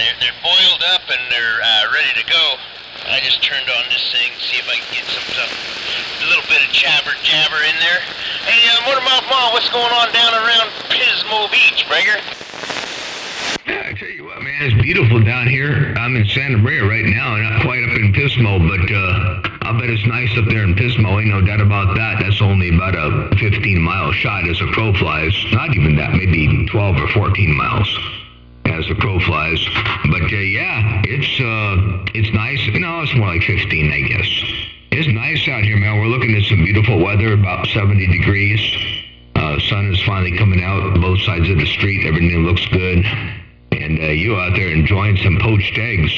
They're boiled up and they're ready to go. I just turned on this thing, see if I can get a little bit of jabber in there. Hey, Motormouth Ma, what's going on down around Pismo Beach, Breger? Yeah, I tell you what, man, it's beautiful down here. I'm in Santa Maria right now, not quite up in Pismo, but I'll bet it's nice up there in Pismo. Ain't no doubt about that. That's only about a 15-mile shot as a crow flies. Not even that, maybe 12 or 14 miles as the crow flies. But yeah, it's nice. No, it's more like 15, I guess. It's nice out here, man. We're looking at some beautiful weather, about 70 degrees. Sun is finally coming out both sides of the street. Everything looks good. And you out there enjoying some poached eggs.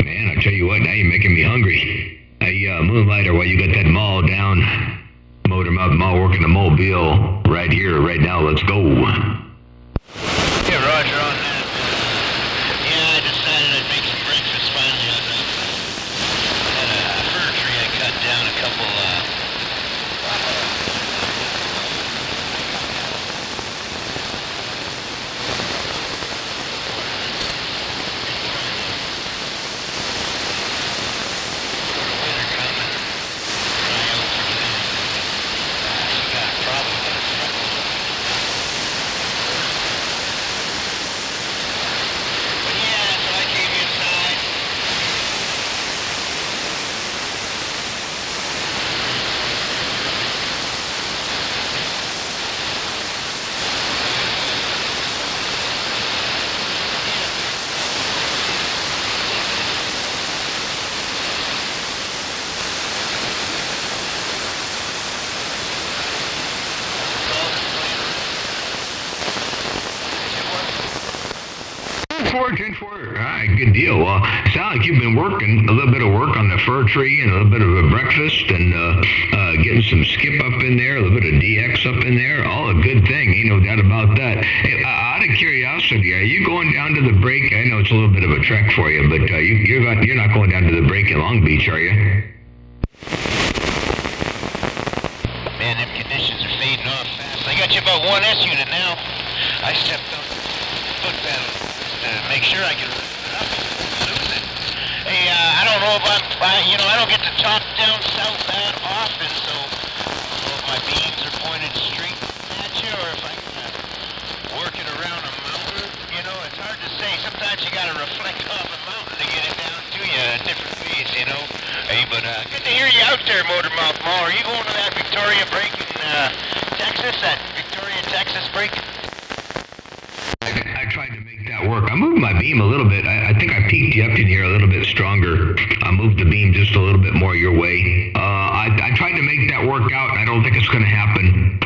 Man, I tell you what, now you're making me hungry. Hey, Moonlighter, while you got that mall down, Motormouth Mall working the mobile right here, right now, let's go. Yeah, Roger on that. Yeah, I decided I'd make some breakfast finally. I had a fir tree I cut down a couple, All right, good deal. Well, sounds like you've been working a little bit of work on the fir tree and a little bit of a breakfast and getting some skip up in there, a little bit of DX up in there. All a good thing, ain't no doubt about that. Hey, out of curiosity, are you going down to the break? I know it's a little bit of a trek for you, but you're not going down to the break in Long Beach, are you? Man, them conditions are fading off fast. I got you about one S unit now. I stepped on the foot pedal to make sure I can lose it. Hey, I don't know if I don't get to top down south that often, so I don't know if my beams are pointed straight at you or if I can work it around a mountain. You know, it's hard to say. Sometimes you gotta reflect off a mountain to get it down to you in different ways, you know. Hey, but good to hear you out there, Motormouth Mall. Are you going to that Victoria break in Texas, that Victoria, Texas break? I tried to make that work. I moved my beam a little bit. I think I peaked you up in here a little bit stronger. I moved the beam just a little bit more your way. I tried to make that work out. I don't think it's going to happen.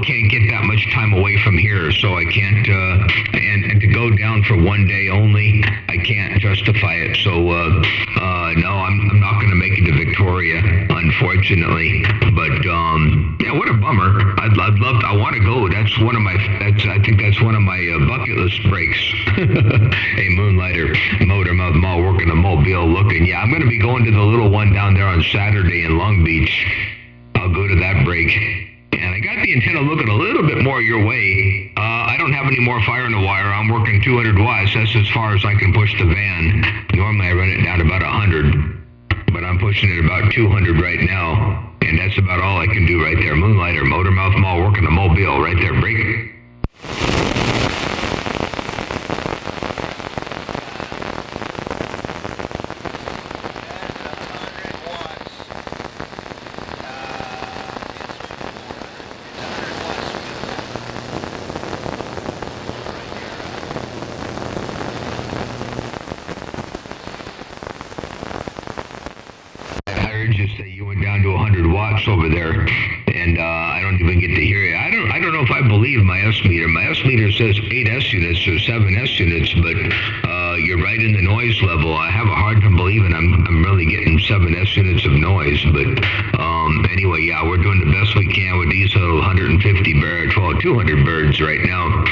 Can't get that much time away from here, so I can't. And to go down for one day only, I can't justify it. So no, I'm not going to make it to Victoria, unfortunately. But yeah, what a bummer. I want to go. I think that's one of my bucket list breaks. Hey, Moonlighter, Motormouth Mall working the mobile looking. Yeah, I'm going to be going to the little one down there on Saturday in Long Beach. I'll go to that break. And I got the intent of looking a little bit more your way. I don't have any more fire in the wire. I'm working 200 watts. That's as far as I can push the van. Normally I run it down about 100. But I'm pushing it about 200 right now. And that's about all I can do right there. Moonlighter, Motormouth Mall working the mobile right there. Break. Just say you went down to 100 watts over there, and I don't even get to hear you. I don't know if I believe my S meter. My S meter says 8 S units or 7 S units, but you're right in the noise level. I have a hard time believing I'm really getting 7 S units of noise. But anyway, yeah, we're doing the best we can with these little 200 birds right now.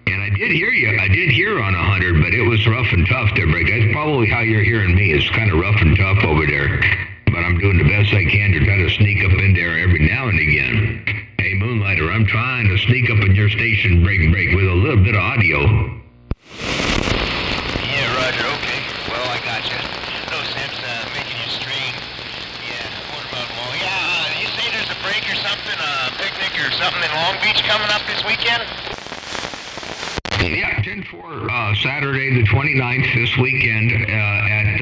And I did hear you. I did hear on 100, but it was rough and tough there, Break. That's probably how you're hearing me. It's kind of rough and tough over there. But I'm doing the best I can to try to sneak up in there every now and again. Hey, Moonlighter, I'm trying to sneak up in your station break with a little bit of audio. in for Saturday the 29th this weekend at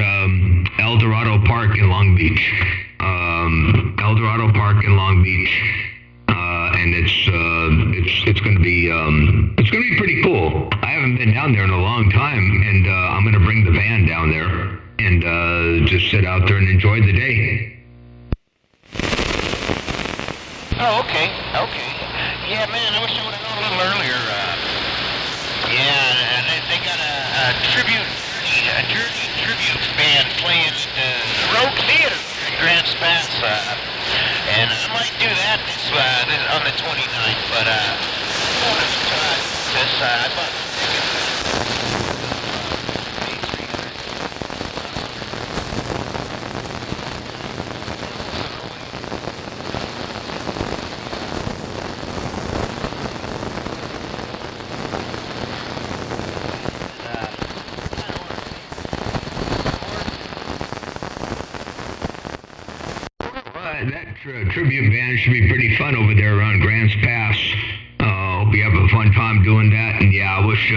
El Dorado Park in Long Beach. El Dorado Park in Long Beach, and it's going to be pretty cool. I haven't been down there in a long time, and I'm going to bring the van down there and just sit out there and enjoy the day. Oh, okay. Yeah, man, I wish I would have known a little earlier. Yeah, and they got a dirty tribute band playing at the Rogue Theater in Grants Pass, and I might do that this on the 29th, but I bought tickets. That tribute band should be pretty fun over there around Grants Pass. Hope you have a fun time doing that. And yeah, I wish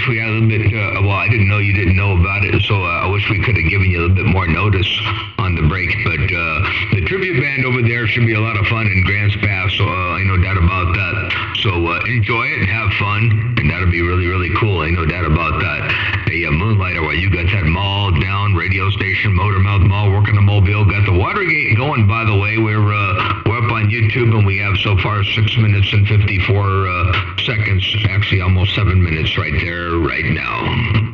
we had a little bit. Well, I didn't know you didn't know about it, so I wish we could have given you a little bit more notice on the break. But the tribute band over there should be a lot of fun in Grants Pass. So ain't no doubt about that. So enjoy it and have fun, and that'll be really, really cool. Ain't no doubt about that. Hey, Moonlighter, well, you got that mall down, radio station, Motormouth Mall, working the Mobile. Got the Watergate going, by the way. We're up on YouTube, and we have so far 6 minutes and 54 seconds. Actually, almost 7 minutes right there, right now.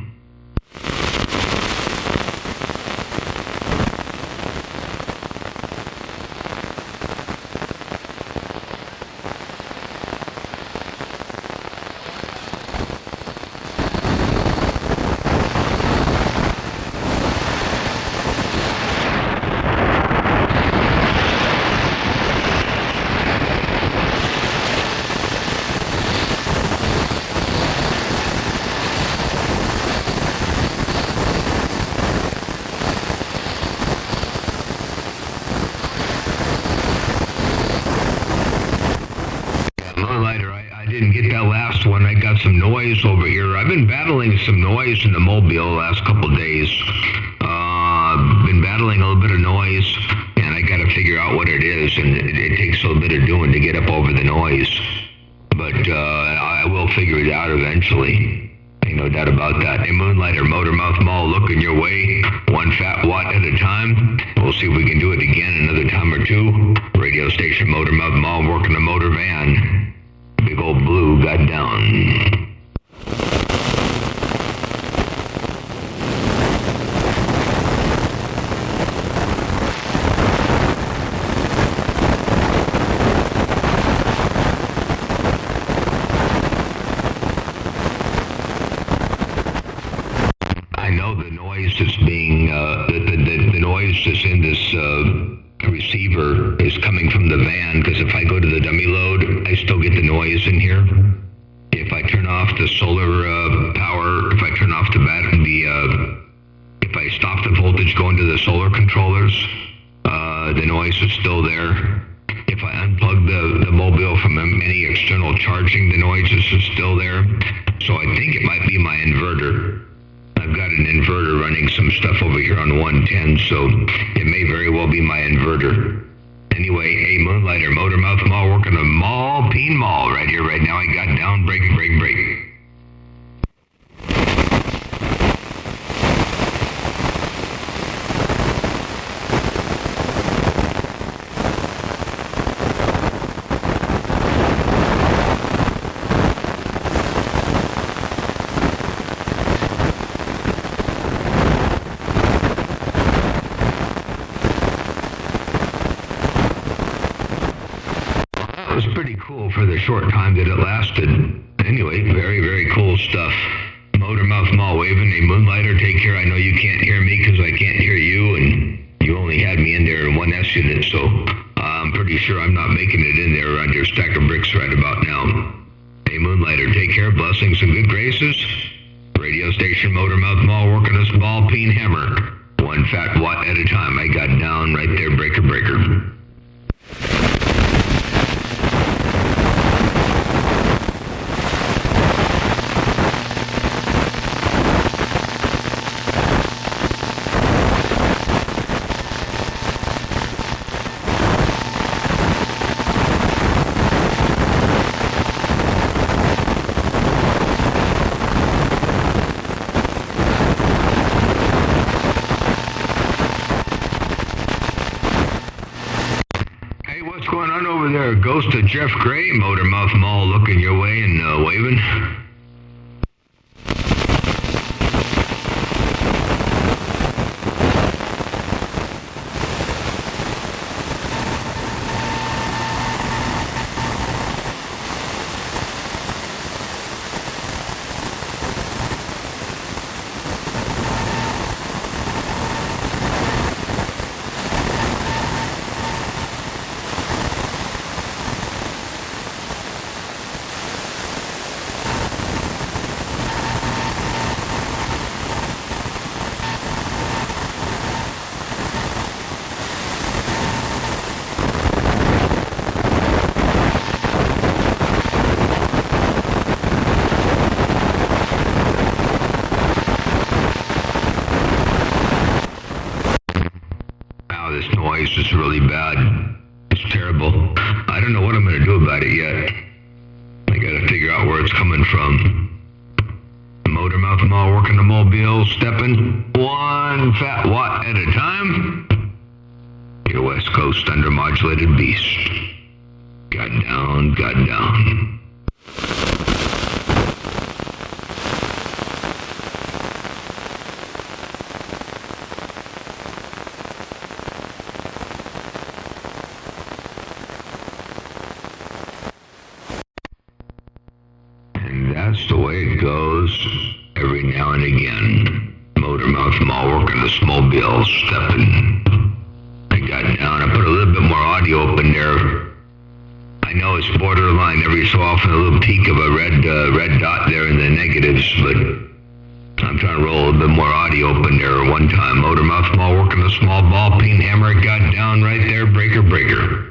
I didn't get that last one. I got some noise over here. I've been battling some noise in the Mobile the last couple of days. Been battling a little bit of noise, and I got to figure out what it is, and it takes a little bit of doing to get up over the noise. But I will figure it out eventually. Ain't no doubt about that. Hey, Moonlighter, Motormouth Mall, looking your way, 1 fat watt at a time. We'll see if we can do it again another time or two. Radio station, Motormouth Mall, working the motor van. Big old blue got down. I know the noise that's being, the noise that's in this receiver is coming from the van, because if I go to the dummy load, I still get the noise in here. If I turn off the solar power, if I turn off the battery, if I stop the voltage going to the solar controllers, the noise is still there. If I unplug the Mobile from any external charging, the noise is still there. So I think it might be my inverter. I've got an inverter running some stuff over here on 110, so it may very well be my inverter. Anyway, hey, Moonlighter, Motormouth Mall, working a mall, Peen Mall, right here, right now. I got down, break. It was pretty cool for the short time that it lasted. Anyway, very, very cool stuff. Motormouth Mall waving. A Moonlighter, take care. I know you can't hear me because I can't hear you, and you only had me in there in 1S unit, so I'm pretty sure I'm not making it in there around your stack of bricks right about now. Hey, Moonlighter, take care. Blessings and good graces. Radio station, Motormouth Mall, working us ball peen hammer. 1 fat watt at a time. I got down right there, breaker. Jeff Gray, Motor Mouth Mall, looking your way and waving. This noise is really bad. It's terrible. I don't know what I'm going to do about it yet. I got to figure out where it's coming from. Motor Mouth Mall working the mobile, stepping one fat watt at a time. Your West Coast undermodulated beast. Got down, got down. That's the way it goes every now and again. Motor Mouth Mall working the snowmobile, stepping. I got down. I put a little bit more audio up in there. I know it's borderline every so often, a little peak of a red dot there in the negatives, but I'm trying to roll a little bit more audio up in there one time. Motor Mouth Mall working the small ball peen hammer. It got down right there. Breaker, breaker.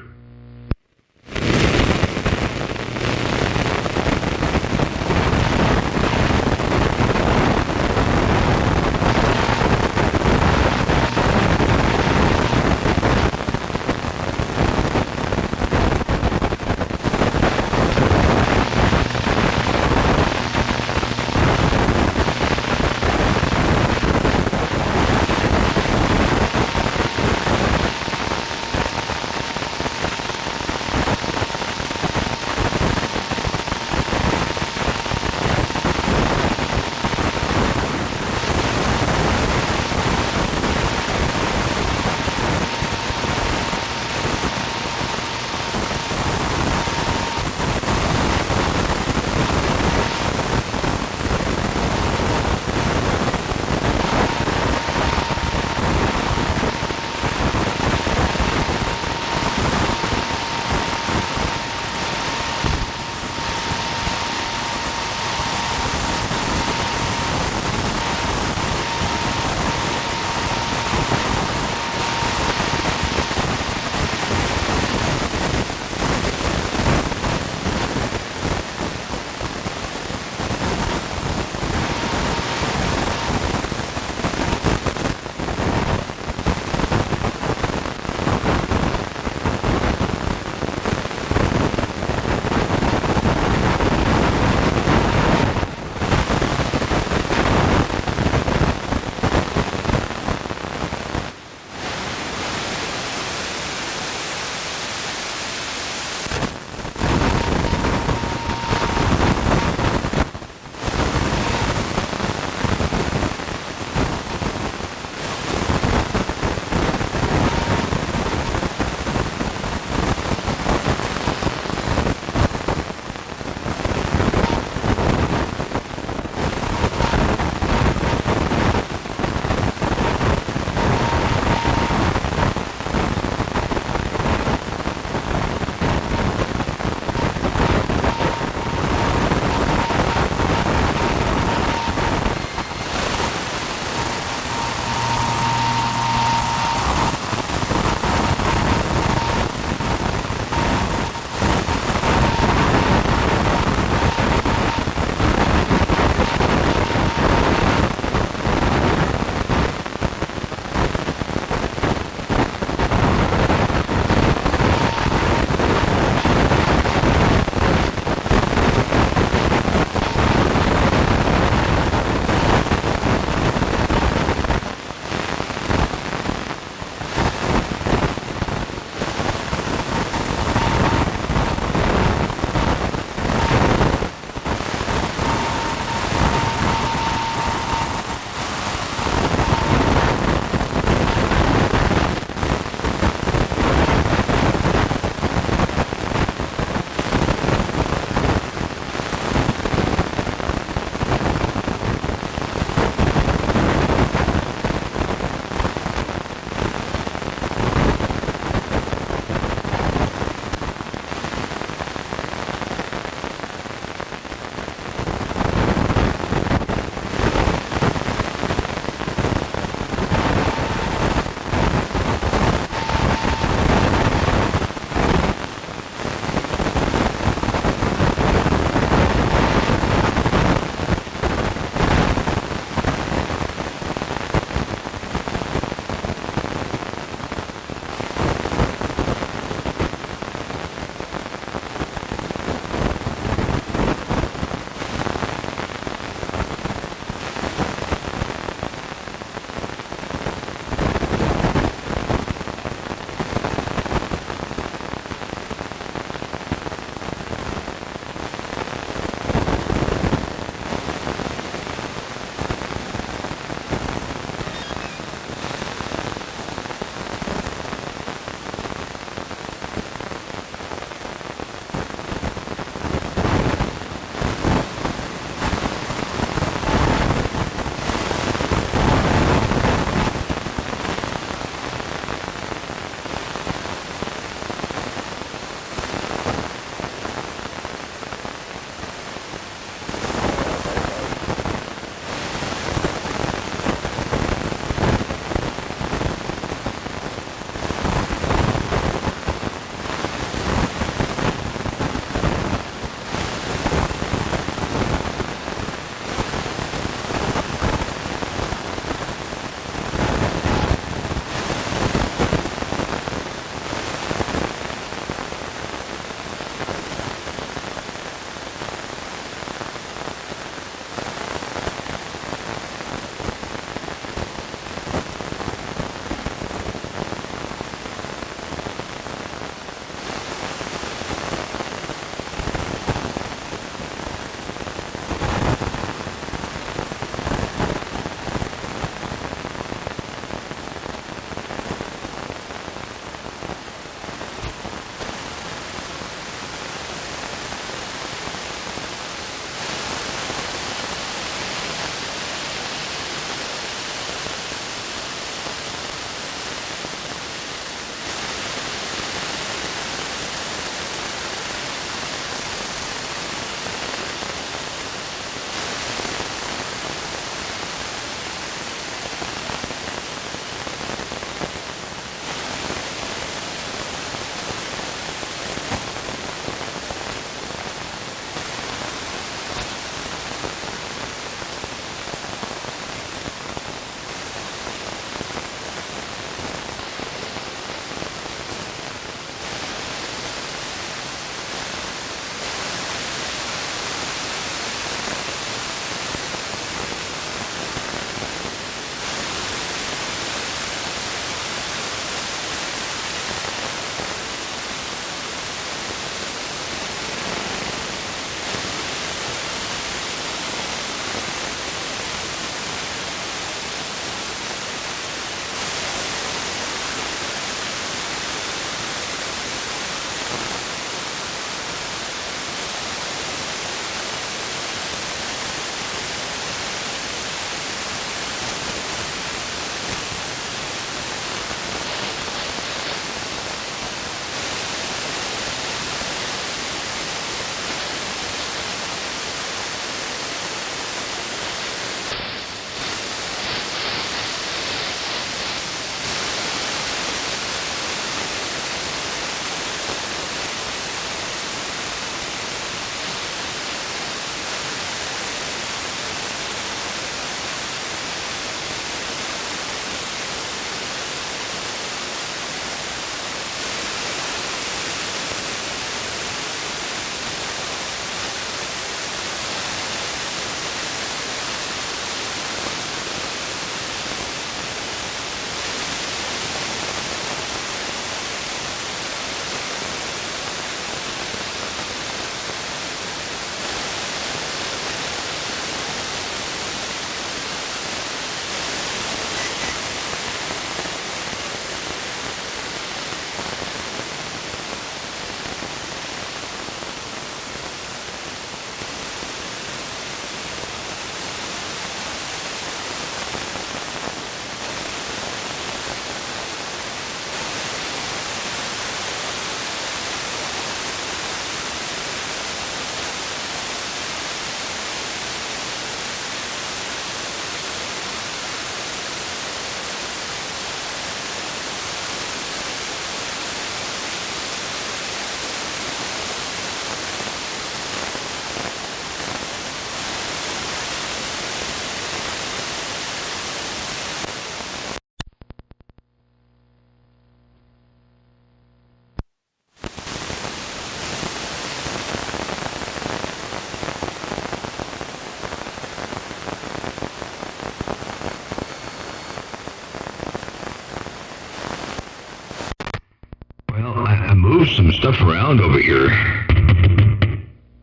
stuff around over here.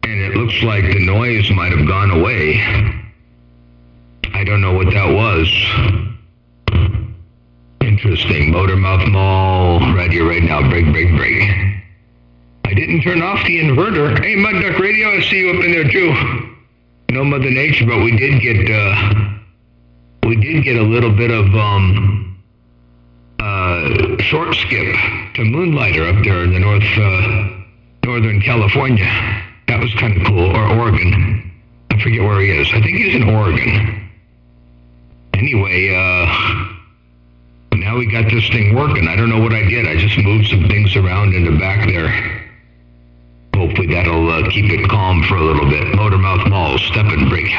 And it looks like the noise might have gone away. I don't know what that was. Interesting. Motormouth Mall, right here, right now. Break. I didn't turn off the inverter. Hey, Mud Duck Radio, I see you up in there too. No Mother Nature, but we did get a little bit of short skip to Moonlighter up there in the northern California. That was kind of cool. Or Oregon. I forget where he is. I think he's in Oregon. Anyway, now we got this thing working. I don't know what I did. I just moved some things around in the back there. Hopefully that'll keep it calm for a little bit. Motormouth Mall, step and break.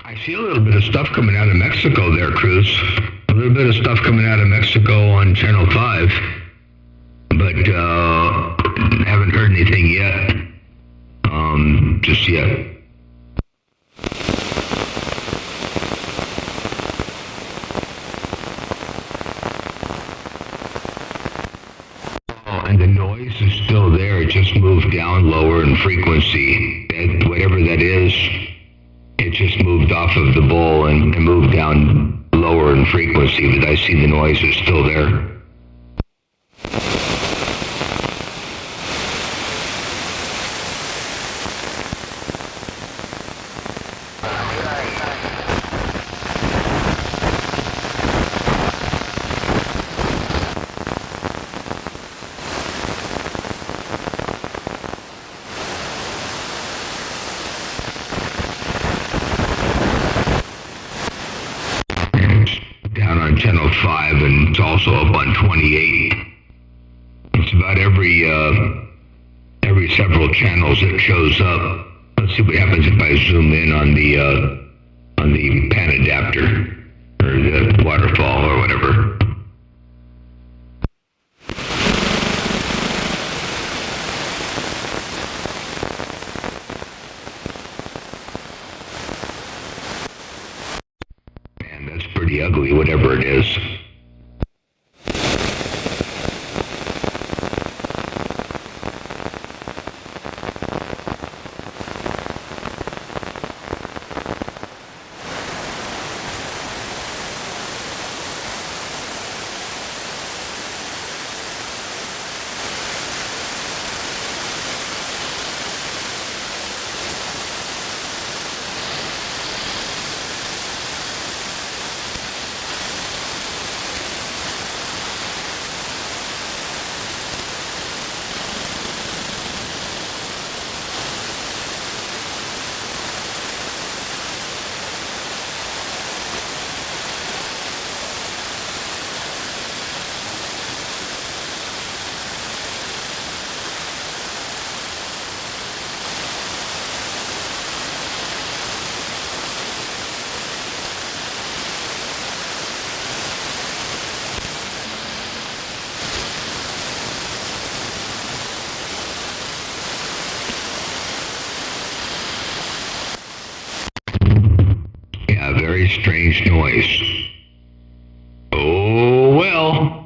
I see a little bit of stuff coming out of Mexico there, Cruz. A little bit of stuff coming out of Mexico on Channel 5. But haven't heard anything yet. Just yet. And the noise is still there. It just moved down lower in frequency. Whatever that is, it just moved off of the bowl and moved down lower in frequency, but I see the noise is still there. Down on Channel 5, and it's also up on 28. It's about every several channels it shows up. Let's see what happens if I zoom in on the pan adapter, or the waterfall, or whatever. That's pretty ugly, whatever it is. A very strange noise. Oh, well.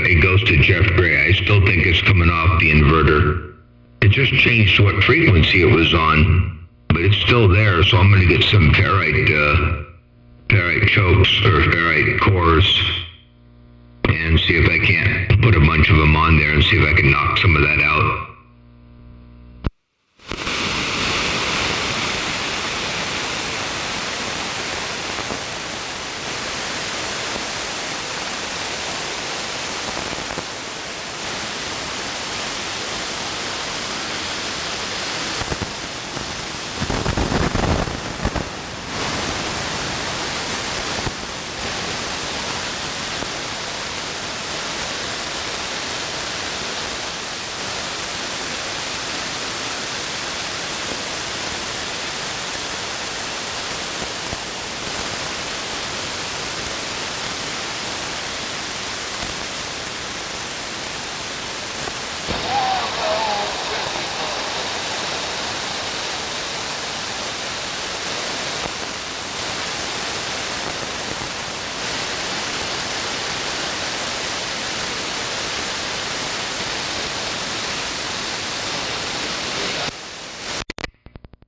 it goes to Jeff Gray. I still think it's coming off the inverter. It just changed what frequency it was on, but it's still there. So I'm going to get some ferrite chokes or ferrite cores and see if I can't put a bunch of them on there and see if I can knock some of that out.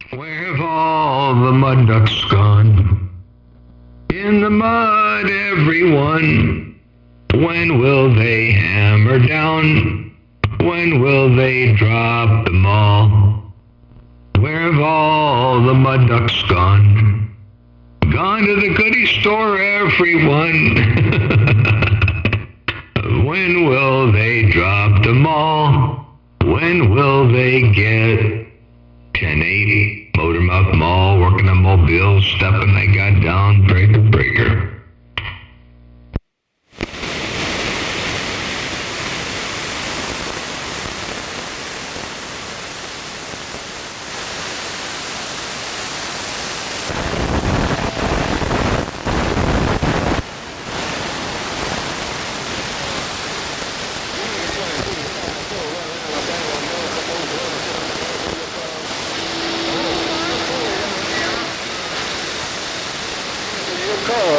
Where have all the mud ducks gone? In the mud, everyone. When will they hammer down? When will they drop them all? Where have all the mud ducks gone? Gone to the goodie store, everyone. When will they drop them all? When will they get 1080? Motormouth Mall, working on Mobile, stepping they got down, breaker.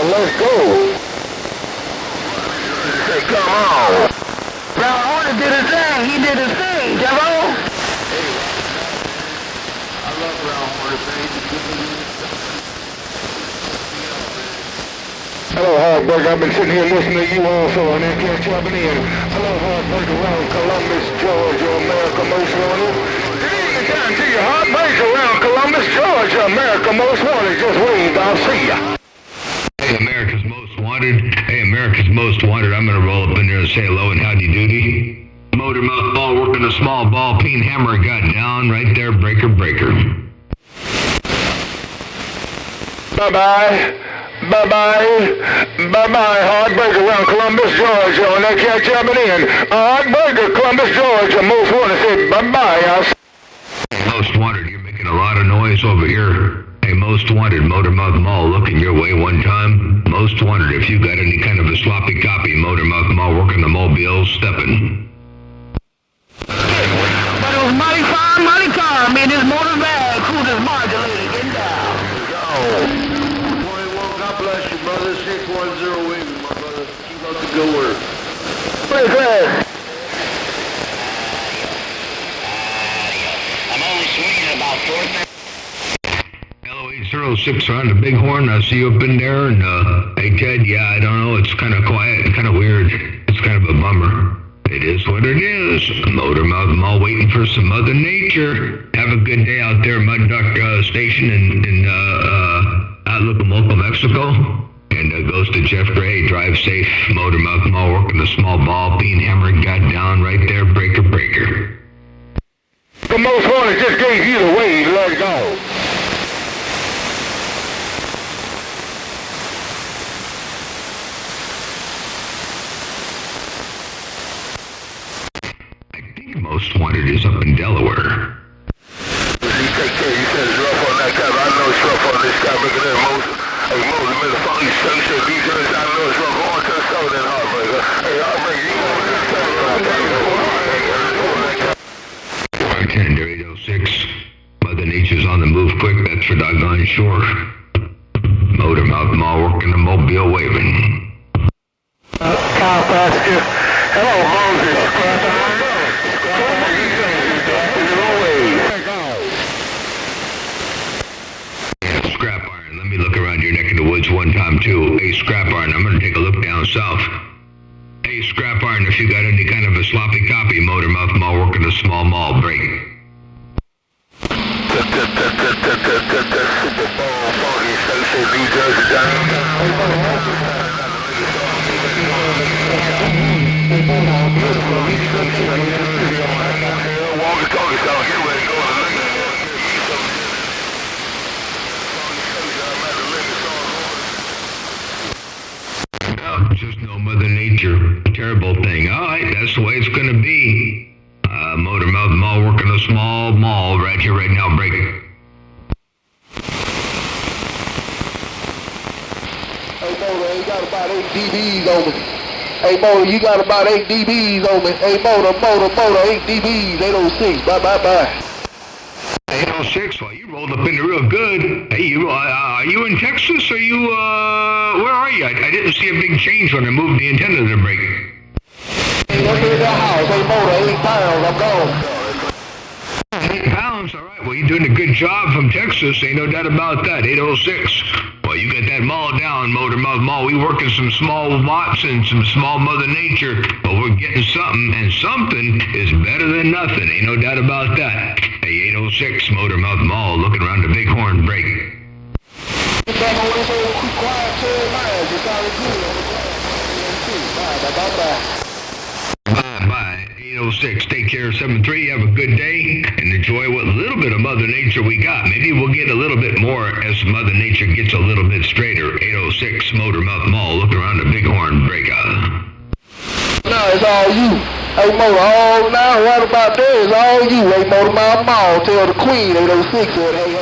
Let's go. Say, come on. Brown Hornet did his thing. He did his thing, Jello. Hey, I love Brown Hornet, Hello, Hardburger. I've been sitting here listening to you also, and then can't jumping in. Hello, Hardburger, around Columbus, Georgia, America Most Wanted. Good evening time to you, Hardburger, around Columbus, Georgia, America Most Wanted. Just wave, I'll see ya. Hey, America's Most Wanted. Hey, America's Most Wanted. I'm going to roll up in there and say hello and howdy doody. Motormouth Ball working a small ball. Peen Hammer got down right there. Breaker. Bye-bye. Hardburger around Columbus, Georgia. On that cat jumping in. Hardburger, Columbus, Georgia. Most Wanted said bye-bye. Most Wanted, you're making a lot of noise over here. Hey, Most Wanted, Motormouth Mall looking your way one time. Most Wanted, if you got any kind of a sloppy copy, Motormouth Mall working the Mobile, stepping. But it was mighty fine, mighty calm in his motor bag. Who's his modulator? Get down. Go. 21, God bless you, brother. 610 wing, my brother. Keep up the good work. Where's that? I'm only swinging about 4,000. 806 around the Bighorn. I see you up in there. And, hey, Ted, yeah, I don't know. It's kind of quiet and kind of weird. It's kind of a bummer. It is what it is. Motormouth Mall waiting for some Mother Nature. Have a good day out there, Mud Duck Station in Outlook, Local, Mexico. And goes to Jeff Gray. Drive safe. Motormouth Mall working the small ball. Peen Hammer got down right there. Breaker. The Most Wanted just gave you the wave. Let it go. Most Wanted is up in Delaware. You take care, you said it's rough on that cap. I know it's rough on this cap. Look at that, Most. Hey, Most, man, the funky sunset. These guys, I know it's rough on to the south and Heartbreaker. Hey, Heartbreaker, you know this cap. 806. Mother Nature's on the move quick. That's for doggone sure. Motormouth Mall working the Mobile waving. Cow pasture. Hello, Moses. Yeah, scrap iron. Let me look around your neck of the woods one time too. Hey, scrap iron. I'm gonna take a look down south. Hey, scrap iron. If you got any kind of a sloppy copy, motor mouth mall working a small mall break. No, just no Mother Nature. Terrible thing. All right, that's the way it's gonna be. Motor mouth mall working a small mall right here, right now, break it. Hey, Motor, you got about 8 dBs on me. Hey, Motor, you got about 8 dBs on me. Hey, Motor, 8 dBs, 806, bye. 806, well, you rolled up in there real good. Hey, are you in Texas? Are you, where are you? I didn't see a big change when I moved the antenna to break. Hey, look at that house. Hey, Motor, 8 pounds, I'm gone. 8 pounds, all right. Well, you're doing a good job from Texas. Ain't no doubt about that. 806. Well, you got that mall down, Motor Mouth Mall. We working some small lots and some small Mother Nature, but we're getting something, and something is better than nothing. Ain't no doubt about that. Hey, 806, Motor Mouth Mall, looking around the Bighorn break. Get back on this old quiet 10 miles. It's all good. Bye. Bye. 806, take care of 73. Have a good day and enjoy what little bit of Mother Nature we got. Maybe we'll get a little bit more as Mother Nature gets a little bit straighter. 806, Motor Mouth Mall, looking around the Bighorn break. No, it's all you. Hey, Motor, all now, right about there is all you. Hey, Motor Mouth Mall, tell the Queen 806 said, hey.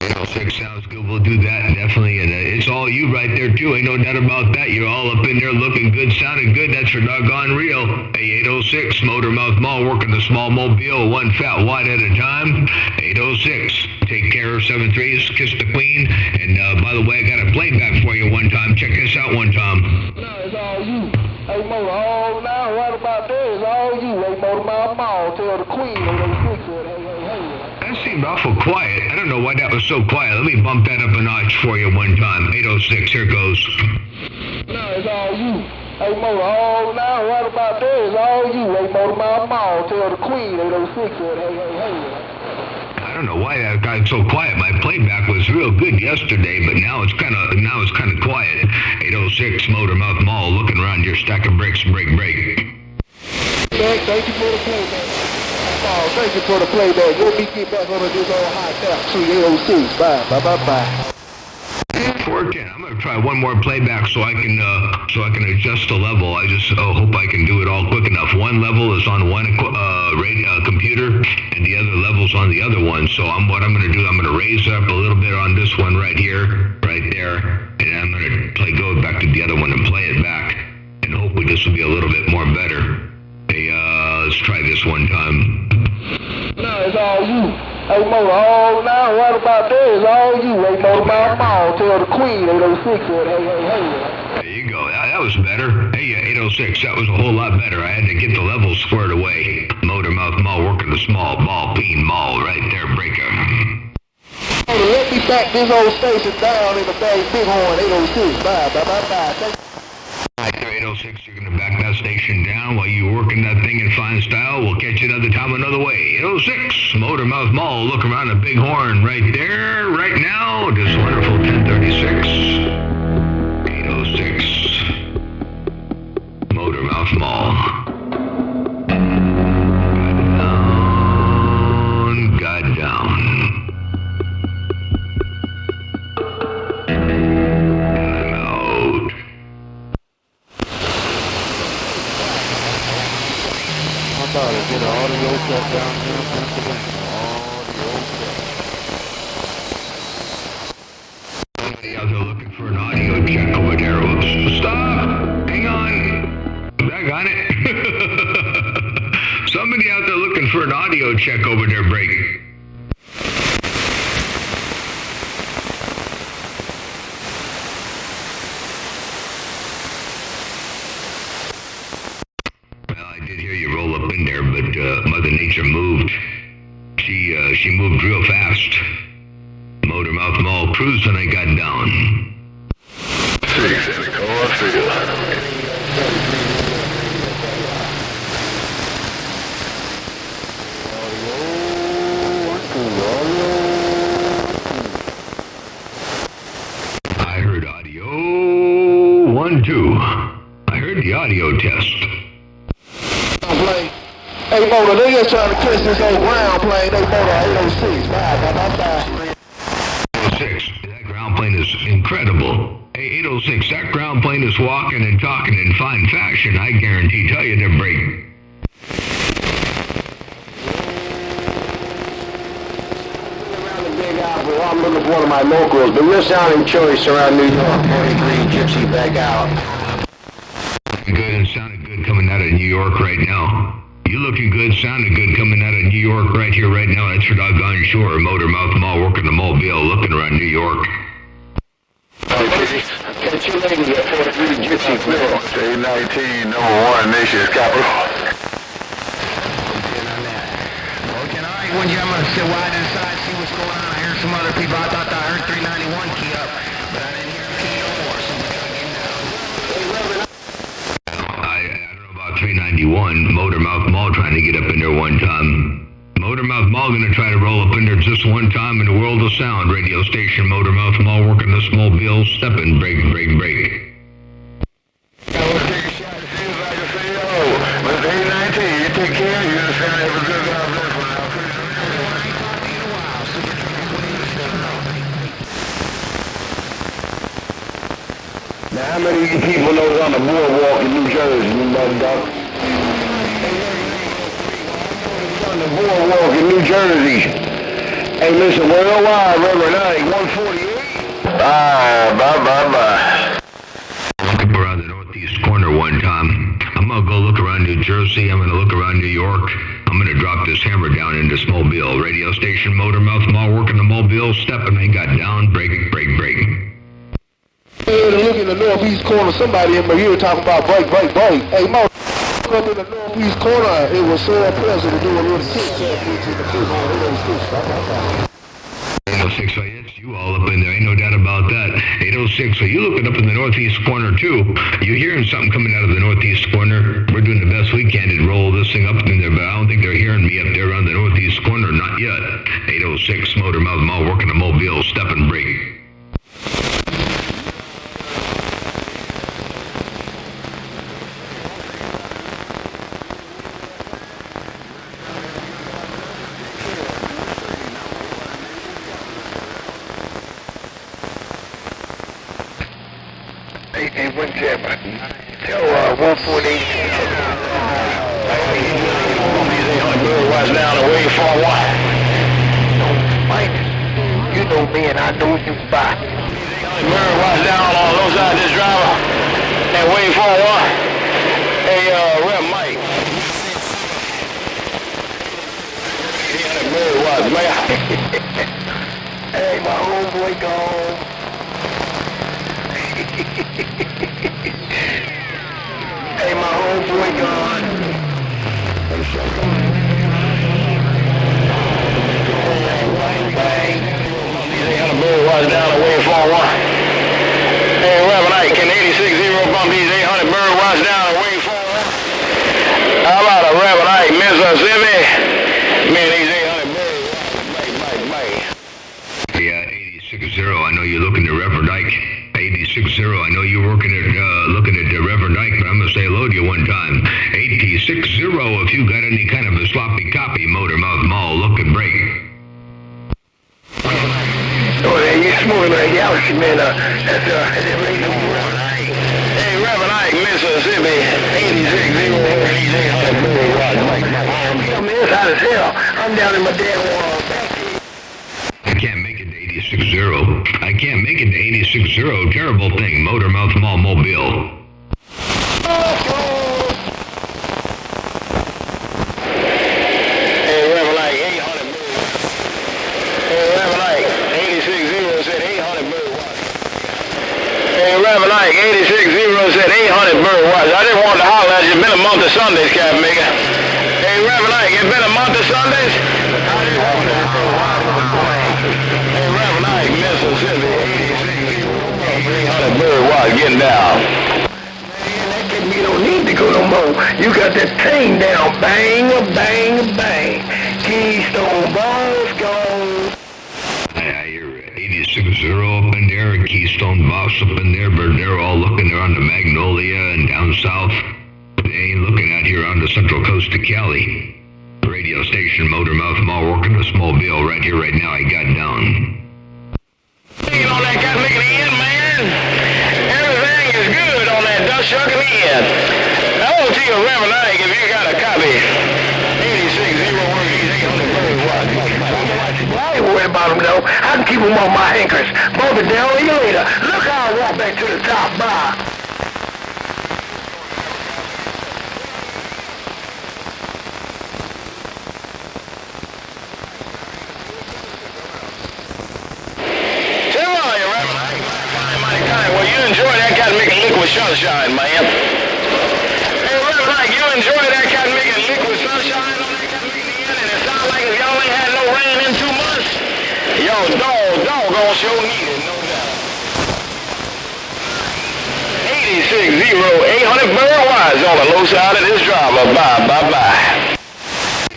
806 sounds good. We'll do that definitely, and it's all you right there too. Ain't no doubt about that. You're all up in there looking good, sounding good. That's for doggone real. Hey, 806 Motor Mouth Mall working the small mobile, one fat wide at a time. 806. Take care of 73s. Kiss the Queen. And by the way, I got a playback for you one time. Check this out one time. No, it's all you. Hey, Motor, all now, right about there is all you. Hey, Motor Mouth Mall, tell the Queen 806 said, hey. That seemed awful quiet. I don't know why that was so quiet. Let me bump that up a notch for you one time. 806, here goes. No, it's all you. Hey, Motor, all now, right about there is all you. Hey, Motor Mouth Mall, tell the Queen 806 said, hey. I don't know why that got so quiet. My playback was real good yesterday, but now it's kind of quiet. 806 Motor Mouth Mall, looking around your stack of bricks, break. Thank you for the playback. Oh, thank you for the playback. Let me get back on this old hot tap tree 806. Bye. 410. I'm gonna try one more playback so I can adjust the level. I just hope I can do it all quick enough. One level is on one computer, and the other level's on the other one. So what I'm gonna do, I'm gonna raise up a little bit on this one right here, right there, and I'm gonna go back to the other one and play it back, and hopefully this will be a little bit more better. Hey, let's try this one time. No, it's all you. Hey, Motor, all now, right about there is all you. Hey, Motor Mouth Mall, tell the Queen 806 said, hey. There you go. That was better. Hey, 806, that was a whole lot better. I had to get the levels squared away. Motor Mouth Mall working the small ball peen mall right there, breaker. Motor, let me back this old station down in the Bighorn 806. Bye. Thank you. 806, you're going to back that station down while you're working that thing in fine style. We'll catch you another time, another way. 806, Motor Mouth Mall, look around the Bighorn right there, right now. This wonderful 1036. 806, Motor Mouth Mall. God down. Get an audio check down here in Pennsylvania. Audio check. Somebody out there looking for an audio check over there. Oops. Stop! Hang on. I got it. Somebody out there looking for an audio check over there, breaking. hear you roll up in there, but Mother Nature moved. She moved real fast. Motormouth Mall cruising, I got down. 6 in the cornfield. I heard audio 1, 2. I heard the audio test. Hey, Motor, they just trying to catch this old ground plane. They Motor 806. Bye. 806, that ground plane is incredible. Hey, 806, that ground plane is walking and talking in fine fashion. I guarantee, tell you to break. I'm looking for one of my locals, but you're sounding choice around New York. 43 Gypsy back out. Good and sounding good coming out of New York right now. You looking good, sounding good coming out of New York right here, right now. That's for doggone sure. Motormouth Mall working the mobile, looking around New York. Got two ladies at 43 Gypsy Grill. 19, #1, Nation's capital. Okay, all right, when I'm going to sit wide inside, see what's going on. I heard some other people. I thought I heard 391 key up, but I didn't hear key no more, so we got to get down. I don't know about 391. Motormouth Mall trying to get up in there one time. Motormouth Mall gonna try to roll up in there just one time in the world of sound. Radio station Motormouth Mall working this mobile, stepping, break. I want to take a shot to see if I can say, but it's 819, you take care, you're going to sound every good God bless one. Now, how many of you people know it's on the boardwalk in New Jersey, you mother duck? On the boardwalk in New Jersey. Hey, listen, worldwide, Reverend Ike, 148. Bye. Look around the northeast corner one time. I'm gonna go look around New Jersey. I'm gonna look around New York. I'm gonna drop this hammer down in this mobile. Radio station Motormouth Mall working the mobile, stepping. I got down, break. Look in the northeast corner, somebody in here talking about break. Hey, Mo, up in the northeast corner, it was so pleasant to do a little tic-tac with you. 806, so it's you all up in there, ain't no doubt about that. 806, so you looking up in the northeast corner too. You hearing something coming out of the northeast corner? We're doing the best we can to roll this thing up in there, but I don't think they're hearing me up there around the northeast corner, not yet. 806, Motormouth Mall working the mobile, stepping, break. Hey, Windjammer, tell 148. Watch down the way for a while. Mike, you know me and I know you by. Murray, watch down on those side of this driver and wait for a while. Hey, Rep Mike. Murray, watch, man. Hey, my homeboy gone. Hey, my homeboy gone. Watch down and wait for a while. Hey, Reverend Ike, can 86-0 bump these 800 bird watch down and wait for a while? How about a Reverend Ike, Mississippi? Man, these 800 bird watch, Yeah, 860, I know you're looking at Reverend Ike. 860, I know you're looking at Reverend Ike, but I'm going to say hello to you one time. 860, if you got any kind of a sloppy copy, Motormouth Mall, look and break. Oh, you smoking like galaxy, man. That's Reverend Ike. Hey, Reverend Ike, Mississippi. 86-0. I'm inside as hell. I'm down in my damn wall. I can't make it to 860. I can't make it to 860. Terrible thing. Motormouth Mall Mobile. Hey, Reverend Ike, 800 bird. Hey, Reverend Ike, 86-0 said 800 bird watch. Hey, Reverend Ike, 86-0 said 800 bird watch. I didn't want to holler at you. It's been a month of Sundays, Captain Maker. Hey, Reverend Ike, it's been a month of Sundays? Hey, Reverend Ike, Mississippi, 86, 300 Bird Watch, getting down. Man, that kid, you don't need to go no more. You got that thing down. Bang, bang, bang. Keystone Boss gone. I hear 86-0 up in there, and Keystone Boss up in there, but they're all looking there on the Magnolia and down south. They ain't looking out here on the central coast of Cali. Radio station, Motormouth Mall, working a small bill right here, right now. I got down. You know that got making the end, man. Everything is good on that dust shucking the end. I want to tell you, Reverend Ike, if you got a copy, 8601, I ain't worried about them, though. I can keep them on my hankers. Both of them, you later. Look how I walk back to the top bar. Well, you enjoy that cat making liquid sunshine, man. Hey, Reverend Ike, you enjoy that cat making liquid sunshine on that cat making the end, and it sounds like if y'all ain't had no rain in 2 months, yo, doggone sure need it, no doubt. 86-0, 800 Bird Wise on the low side of this driver. Bye.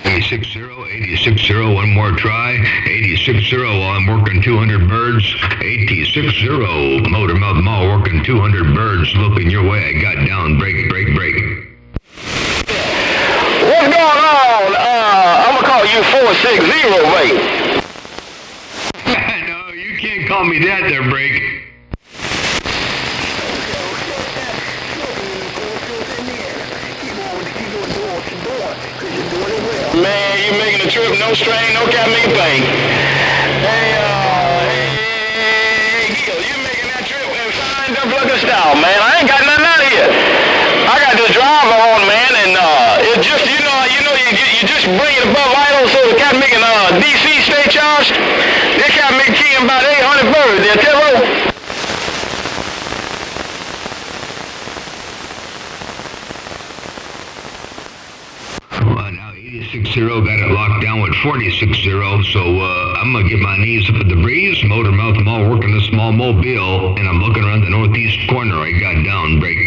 86-0, one more try. 86-0 while I'm working 200 birds. 86-0, Motormouth Mall working 200 birds. Looking your way, I got down. Break. What's going on? I'm gonna call you 460, mate. No, you can't call me that there, Break. Man, you making a trip, no strain, no cat me thing. Hey, Gil, you making that trip in fine duck looking style, man. I ain't got nothing out of here. I got this driver on, man, and it just, you just bring it above idle so the cat making DC state charge. They cat making key about 800 birds there, Terro. Now 86-0 got it locked down with 46-0, so I'm going to get my knees up at the breeze. Motormouth Mall working a small mobile, and I'm looking around the northeast corner. I got down. Break.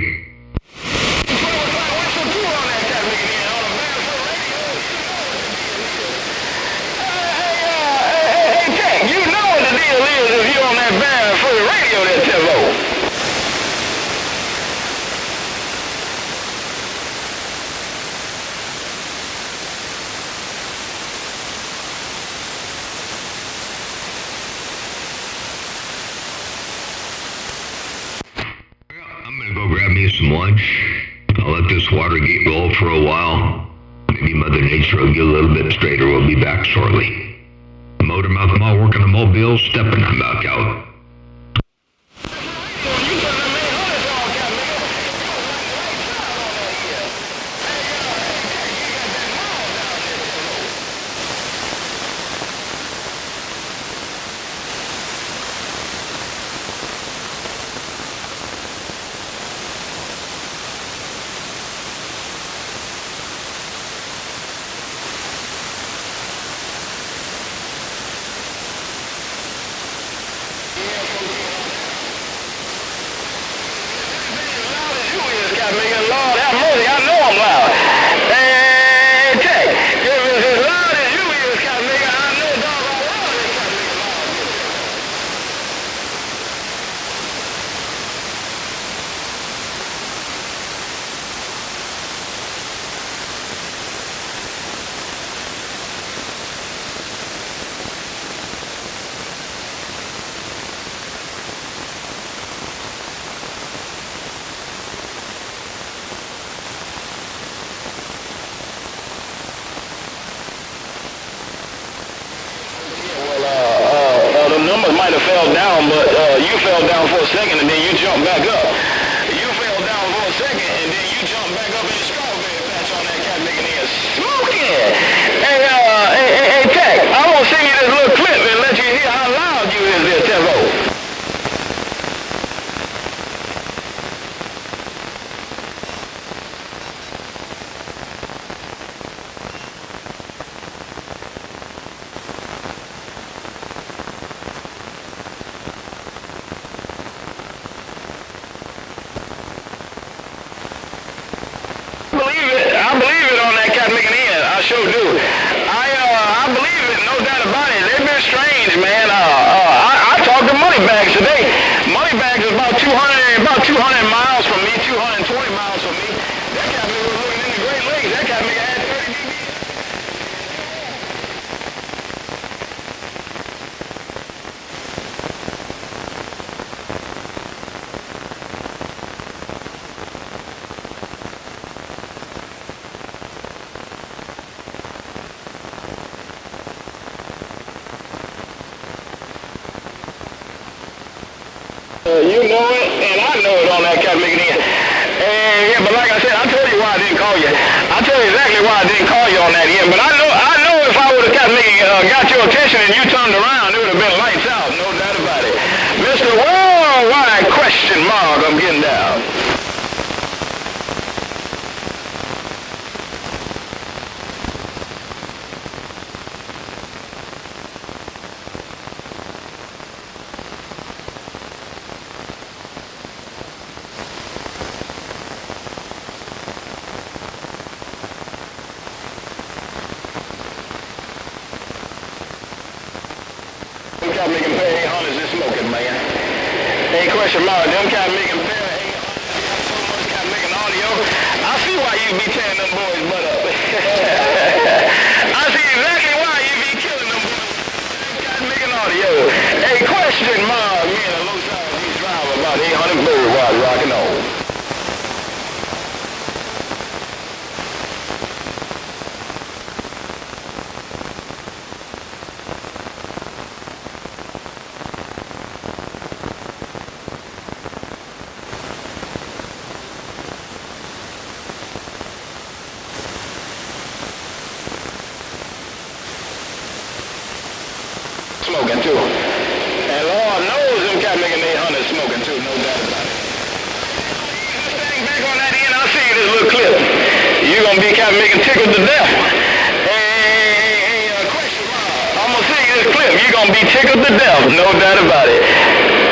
Hey, you know what the deal is if you're on that band for the radio there, Terro. Grab me some lunch. I'll let this Watergate roll for a while. Maybe Mother Nature will get a little bit straighter. We'll be back shortly. Motormouth Mall working a mobile, stepping. I'm back out. Lord have mercy, I know I'm loud. Hey, Tech, if it's as loud as you is, cat nigga, I know doggone well this cat nigga loud. The numbers might have fell down, but you fell down for a second and then you jumped back up. You fell down for a second and then you jumped back up in the strawberry patch on that cat making it smoking. Hey, Tech, I'm gonna send you this little clip and let you hear how loud you is there, Tevo. got making in. I sure do. I believe it, no doubt about it. They've been strange, man. I talked to Moneybags today. Moneybags is about 200 miles from me, 220 miles from me. That got me looking in the Great Lakes. That got me at 30 dB. You know it, and I know it on that cat making in. And yeah, but like I said, I told you why I didn't call you. I tell you exactly why I didn't call you on that end. But I know if I would have got your attention and you turned around, it would have been lights out, no doubt about it. Mr. Worldwide question mark, I'm getting down. Them cat making pair 800s is smoking, man. Hey, question mark, them cat making pair 800s, got so much cat making audio. I see why you be tearing them boys butt up. I see exactly why you be killing them boys. Them cat making audio. Hey, question mark, me and a low side beat driver about 800 bird while rocking on. Smoking too. And Lord knows them cat making 800 smoking too, no doubt about it. This thing back on that end, I'll see you this little clip. You're gonna be cat making tickled to death. Hey, question mark. I'm gonna see you this clip. You're gonna be tickled to death, no doubt about it.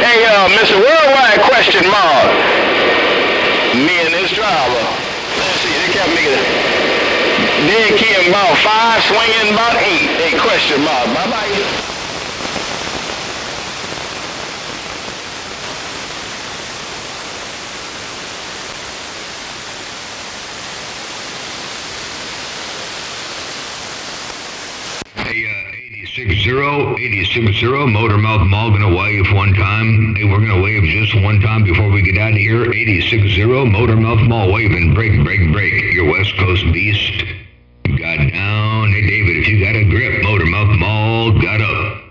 Hey, Mr. Worldwide question mark. Me and this driver. Let's see, they cat making dead key about 5, swinging about 8. Hey, question mark. Bye-bye. Hey, 8060, Motormouth Mall gonna wave one time. Hey, we're gonna wave just one time before we get out of here. 8060, Motormouth Mall waving. Break. Your West Coast beast. Got down. Hey, David, if you got a grip, Motormouth Mall got up.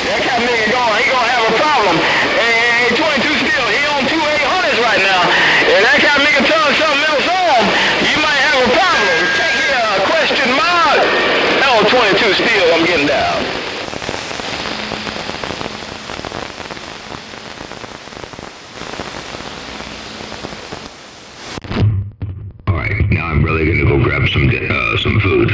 That cat nigga he gonna have a problem. Hey, 22 still, he on 2 800s right now. If that cat nigga turn something else on, you might have a problem. Take here, question mark. Oh, 22 still, I'm getting down. All right, now I'm really gonna go grab some food.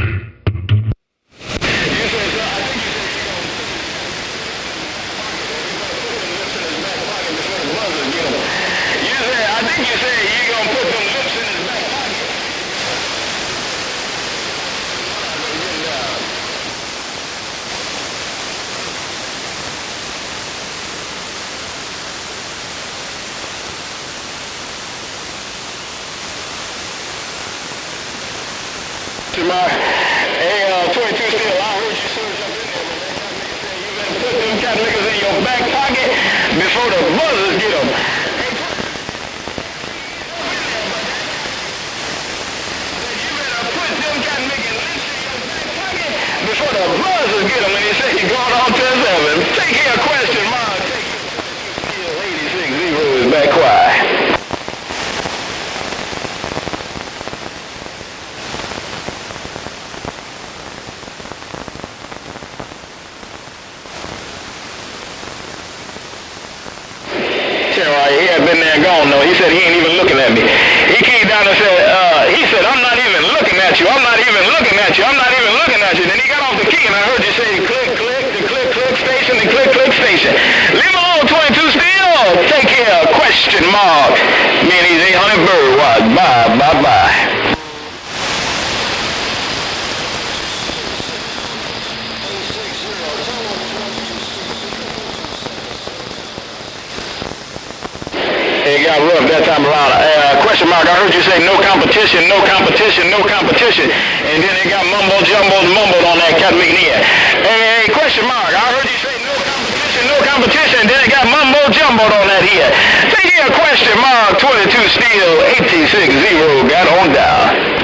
You said you're gonna put them lips in his back pocket. Hey, 22 still, I heard you surge up in there, but you better put them cat niggas in your back pocket before the buzzers get them. Before the buzzers get him, and he said he's going on to 7. Take here, question mark. Still 86, 0 is back quiet. He had been there and gone, though. He said he ain't even looking at me. He came down and said, I'm not even looking at you. I'm not even looking at you. I'm not even looking at you. Then he got off the key, and I heard you say, click, the click station, the click station. Leave him alone, 22 still. Take care, question mark. Me and these 800 bird watch. Bye, bye, bye. It got rough that time around. Question mark, I heard you say no competition, no competition, no competition. And then it got mumbled on that cat McNeil. Hey, question mark, I heard you say no competition, no competition. And then it got mumbled on that here. Take here, question mark, 22 steel, 860, got on down.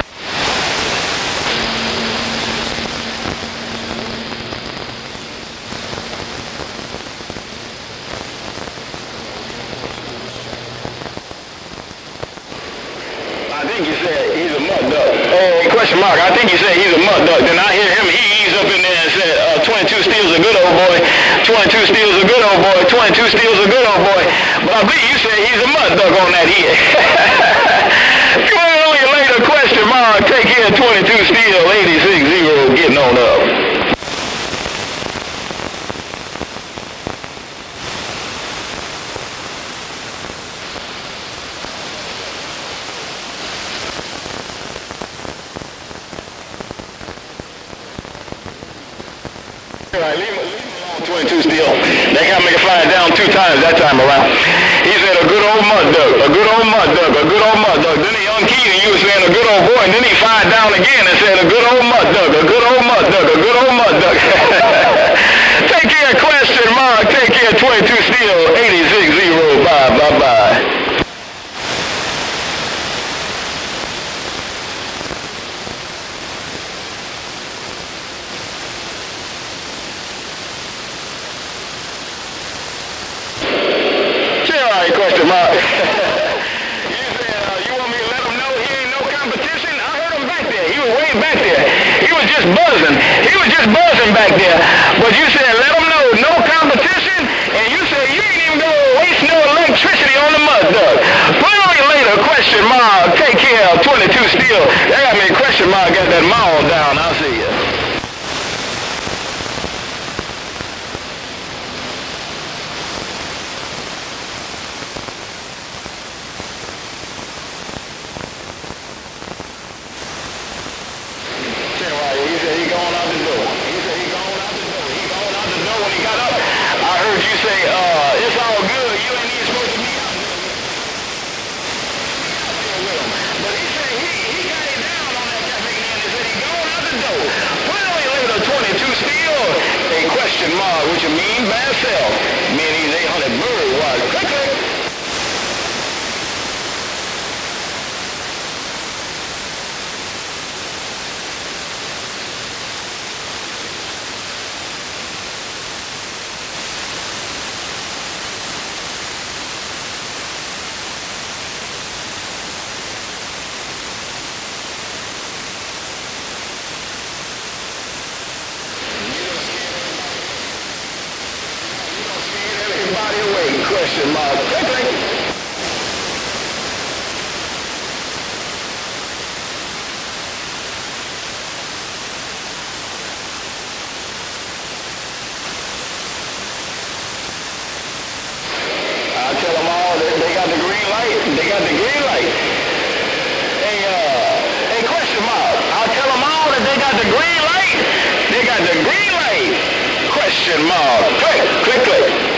I think you said he's a mud duck. Question mark, I think you said he's a mud duck. Then I hear him, he eased up in there and said, 22 steel's a good old boy. 22 steel's a good old boy. 22 steel's a good old boy. But I believe you said he's a mud duck on that here. 20 million later, question mark, take care, 22 steel, 860, getting on up. All right, leave him alone, 22 steel. They got me to fly it down 2 times that time around. He said a good old mud duck, a good old mud duck, a good old mud duck. Then he unkeyed and you were saying a good old boy, and then he fired down again and said a good old mud duck, a good old mud duck, a good old mud duck. Take care, question mark, take care, 22 steel, 860, bye, bye, bye. Question mark. You said, you want me to let him know he ain't no competition? I heard him back there. He was way back there. He was just buzzing. He was just buzzing back there. But you said, let him know no competition? And you said, you ain't even going to waste no electricity on the mud duck. Finally later, question mark, take care, 22 steel. That got me, question mark, got that mall down. I'll see you. You say, it's all good, you ain't even supposed to be out there. But he said he got it down on that cat making and said he gone out the door. Finally later, 22 steel, a question mark, what you mean by self? Meaning he's 800 bird wise. Click, click. Question mark. Click, click. I tell them all that they got the green light. They got the green light. Hey, question mark. I'll tell them all that they got the green light. They got the green light. Question mark. Click, click, click.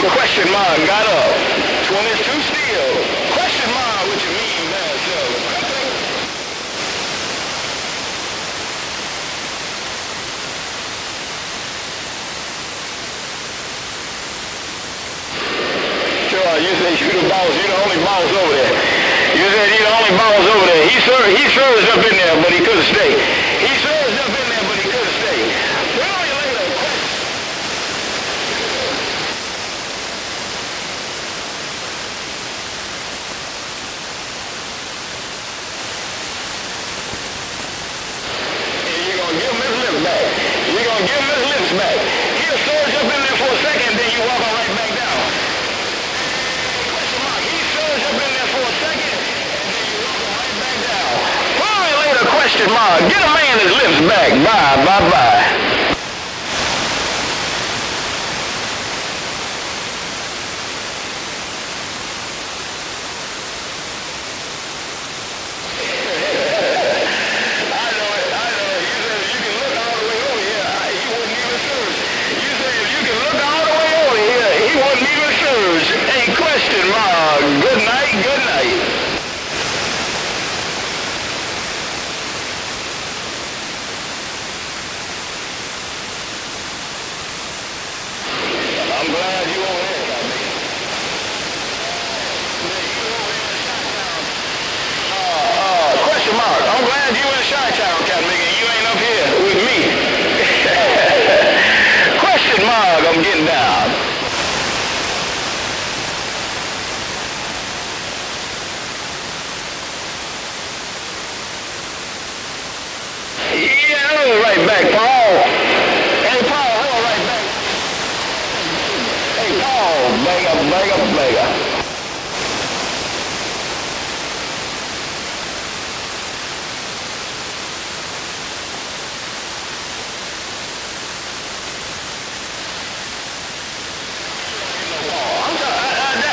Question mark, got up. 22 steel. Question mark, what you mean by self? Sure, you said you the boss, you the only boss over there. You said you the only boss over there. He serves up in there, but he couldn't stay. He serves up in there, but he couldn't stay. You're going to give him his lips back. He'll surge up in there for a second, then you walk him right back down. mark. Get a man his lips back. Bye, bye, bye. Hey, question mark. Good night, good night. I'm glad you over there, Cosby. Question mark. I'm glad you in Chi-Town, Cosby, and you ain't up here with me. Question mark. I'm getting down. Yeah, hello, right back, Paul. Hey, Paul, hello, right back. Hey, Paul, bang up.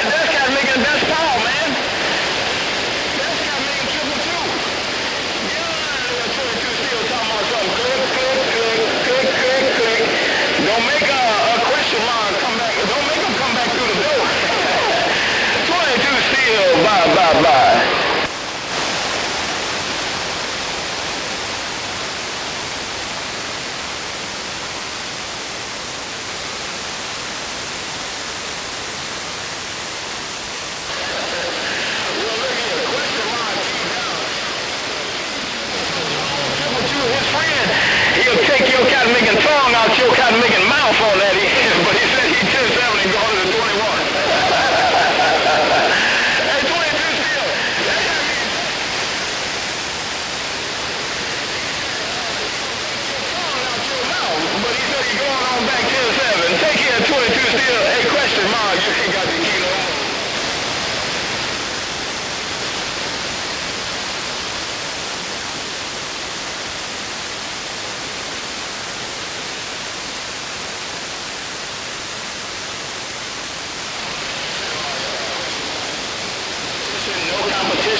That's kind of making that's Paul, man. That's kind of making triple two. Yeah, 22 still talking about something. Click. Don't make a question mark come back. Don't make him come back through the door. 22 still. Bye. His friend, he'll take your cotton making tongue out your cotton making mouth on that, but he said he's 10-7 and going to the 21. Hey, 22 still. That got me. Tongue out your mouth, but he said he's going on back 10-7. Take care, 22 still. Hey, question mark, you ain't got the key no more.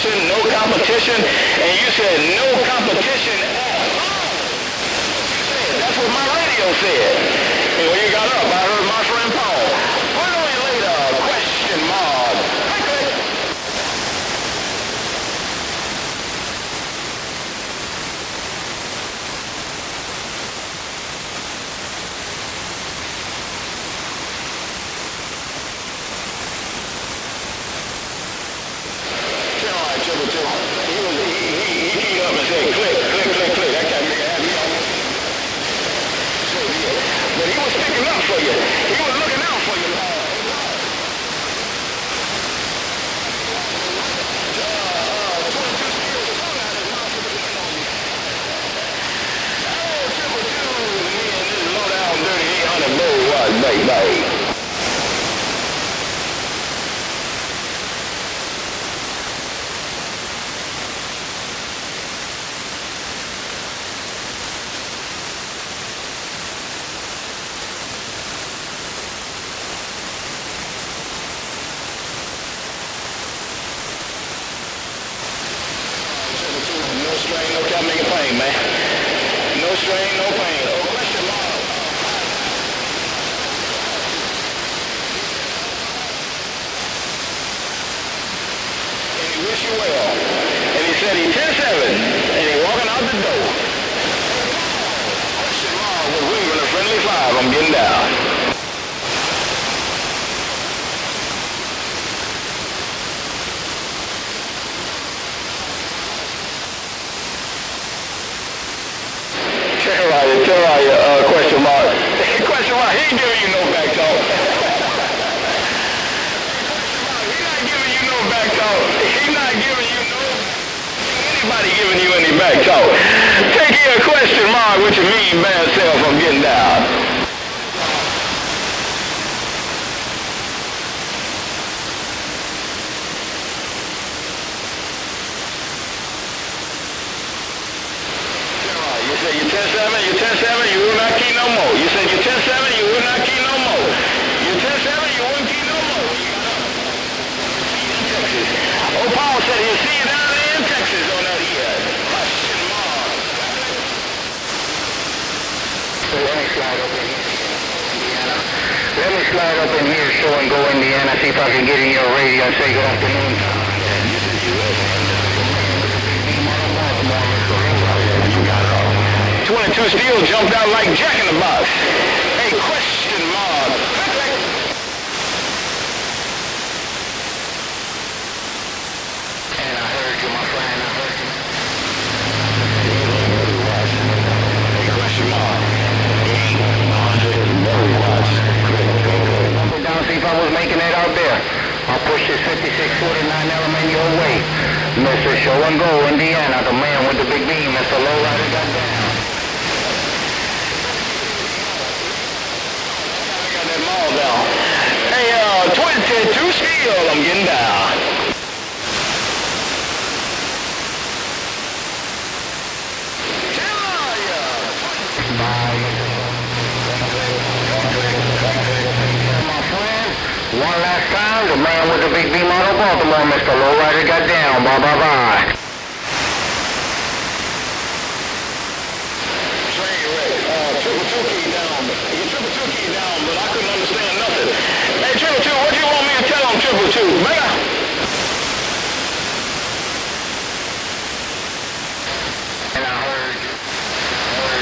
No competition, and you said no competition at all. That's what my radio said. And when you got up, I heard my friend Paul. Put on it later, question mark. He keyed up and said, click. That got me happy. But he was picking up for you. He was looking out for you. Low down, dirty 800 bull was, baby. No strain, no cap, make it pain, man. No strain, no pain. Oh, question mark. And he wish you well. And he said he 10-7, and he walking out the door. Question mark was waving a friendly 5. I'm getting down. Tell you, question mark. Question mark, he ain't giving you no back talk. He's not giving you no back talk. He's not giving you no, anybody giving you any back talk. Take your question mark with your mean bad self. I'm getting down. 10-7, you 10-7, you will not key no more. You said you 10-7, you will not key no more. You 10-7, you wouldn't key no more. Texas. Oh, Paul said he'll see you down there in Texas on that here. Question mark. So let me slide up in here, Indiana. Let me slide up in here, show and go, Indiana, see if I can get in your radio and say good afternoon. You said you will. 22 Steel jumped out like Jack in the Box. Hey, question mark. And I heard you, my friend. I heard you. Hey, question mark. 800 watts. Number down, see if I was making it out there. I'll push this 56-49 element your way. Mr. Show and Go, Indiana, the man with the big beam, Mr. Lowrider got down. Down. Hey, 22 Steel, I'm getting down. Tell ya. My friend, one last time, the man with the big beam out of Baltimore, Mr. Lowrider got down. Bye, bye, bye. Triple key down. You triple two key down, but I couldn't understand nothing. Hey, triple two, what do you want me to tell them, triple two? Man. And I heard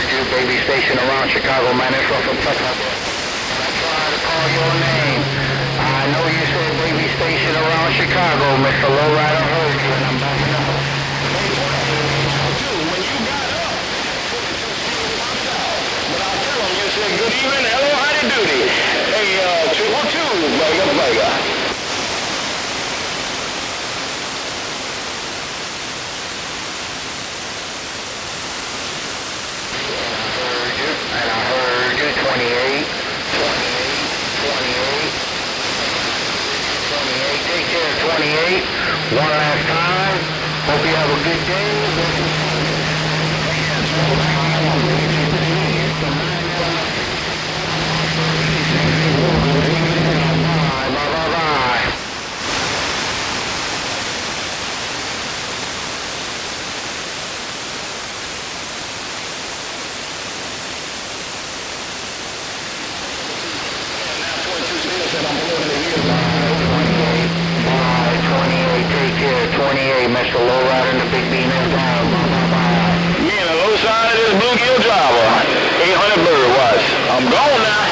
you, baby station around Chicago, man. It's from Kentucky. I tried to call your name. I know you said baby station around Chicago, Mr. Lowrider heard you, and I'm backing up. Good evening, hello, howdy doody. Hey, triple two, bugger. And I heard you, 28, take care, 28. One last time, hope you have a good day. Mr. Lowrider and the big beam is down. Me and the low side of this bluegill driver. 800 bird watts. I'm gone now.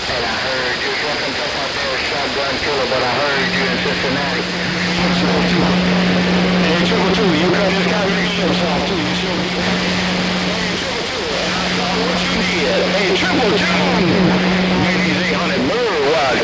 And I heard you fucking took out there shotgun killer, but I heard you in Cincinnati. Hey, triple two, you got this guy making yourself too. You sure? What you did? Hey, triple two! Man, these 800 bird watts.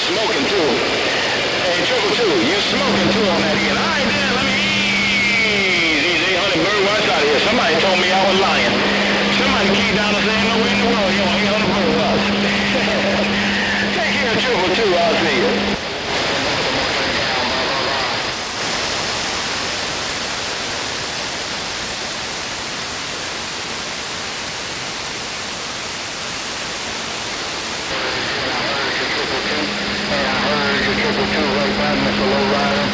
Smoking too. Hey, triple two, you smoking too on that end. All right, then, let me ease these 800 bird watts out of here. Somebody told me I was lying. Somebody keyed down and said, ain't nowhere in the world, you know, 800 bird watts. Take care, triple two, I'll see you. right back, Mr. Lowrider.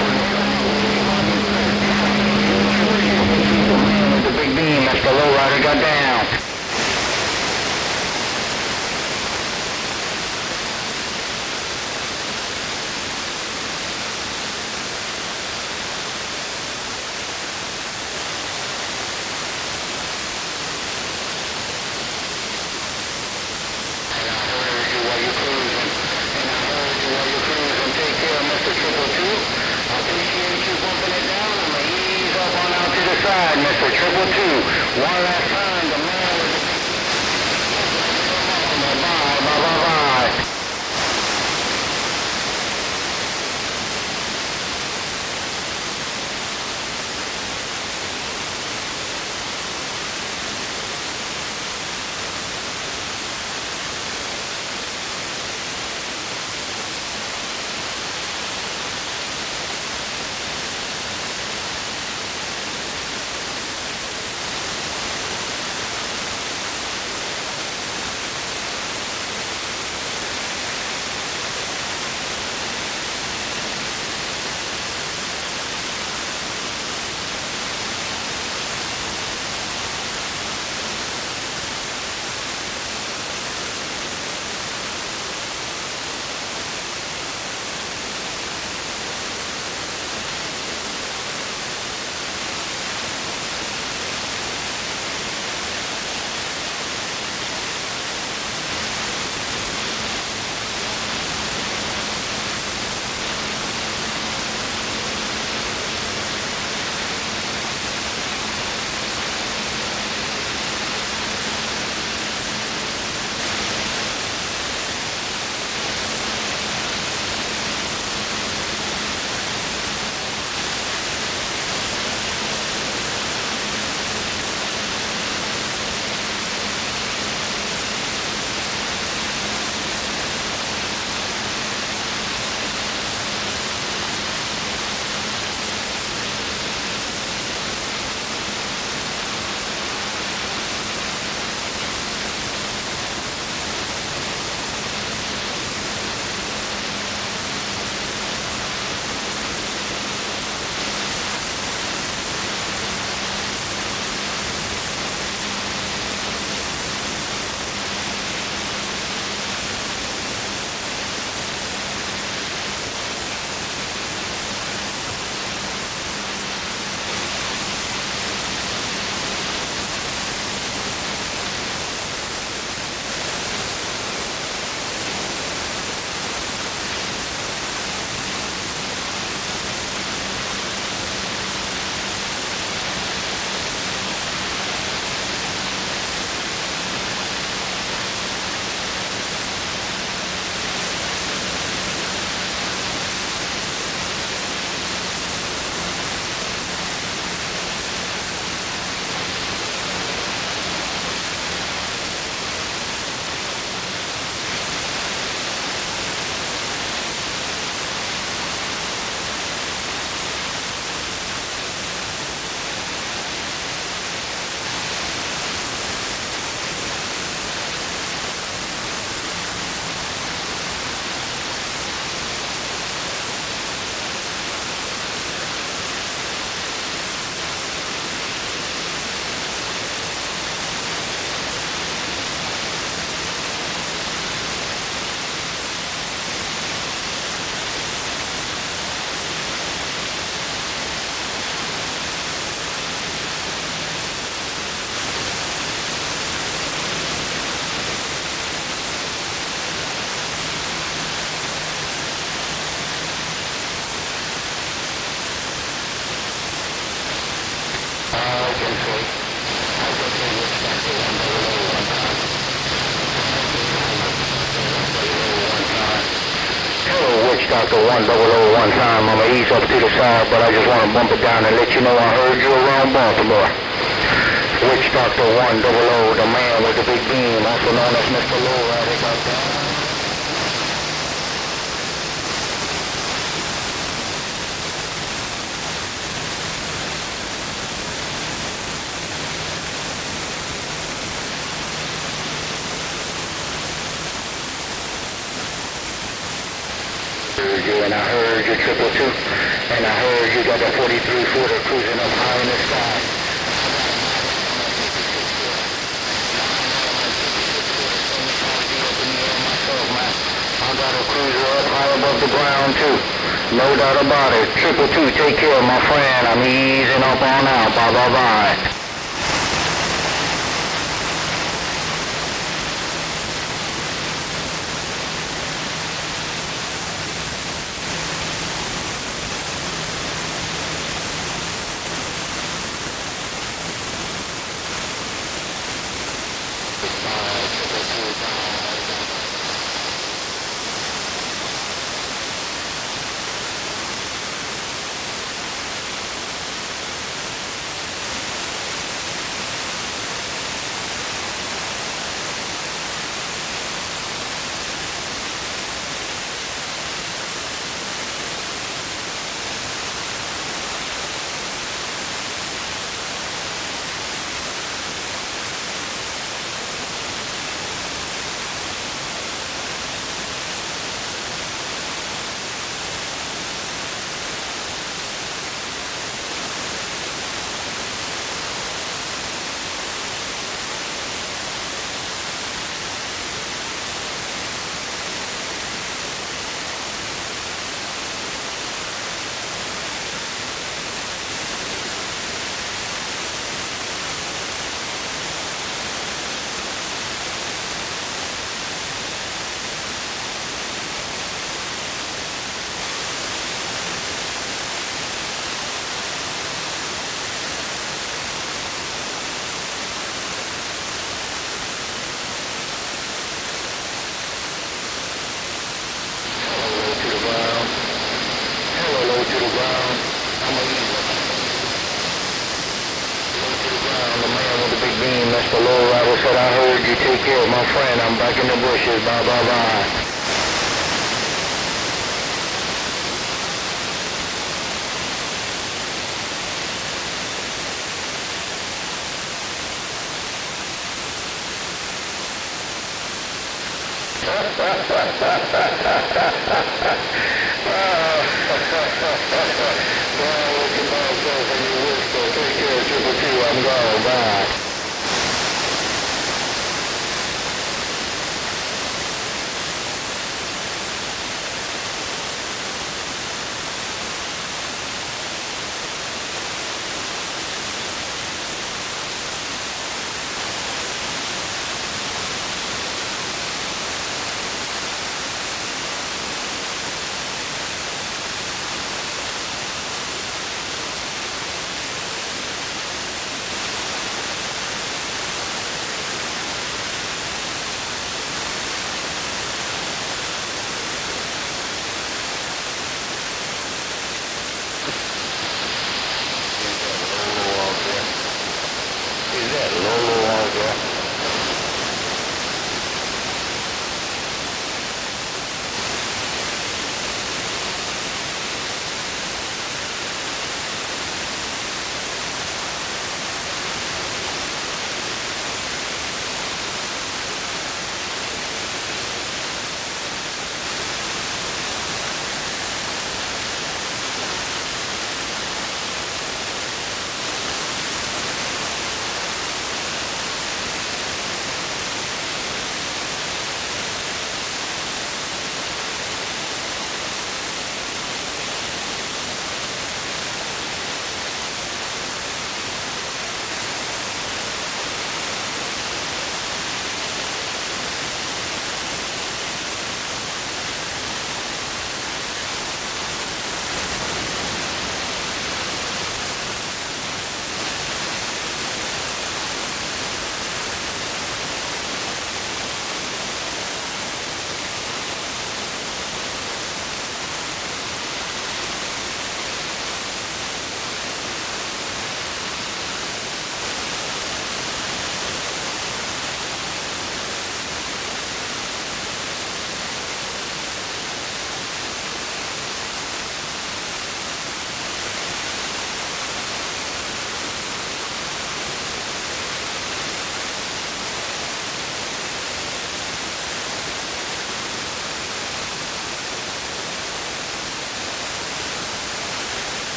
The man with the big beam, Mr. Lowrider, got down. Mr. Triple Two, one last time, the man with the bye. Dr. 100 one time. I'm going to ease up to the side, but I just want to bump it down and let you know I heard you around Baltimore. Witch Dr. 100, the man with the big beam, also known as Mr. Lowrider, got down. And I heard triple two. And I heard you got that 43 footer cruising up high in the sky. I got a cruiser up high above the ground too. No doubt about it. Triple two, take care, my friend. I'm easing up on out. Bye bye bye. The low rider said, I heard you, take care, my friend. I'm back in the bushes. Bye, bye, bye. Well, look at myself and you whisper. Take care, triple two. I'm gone. Bye.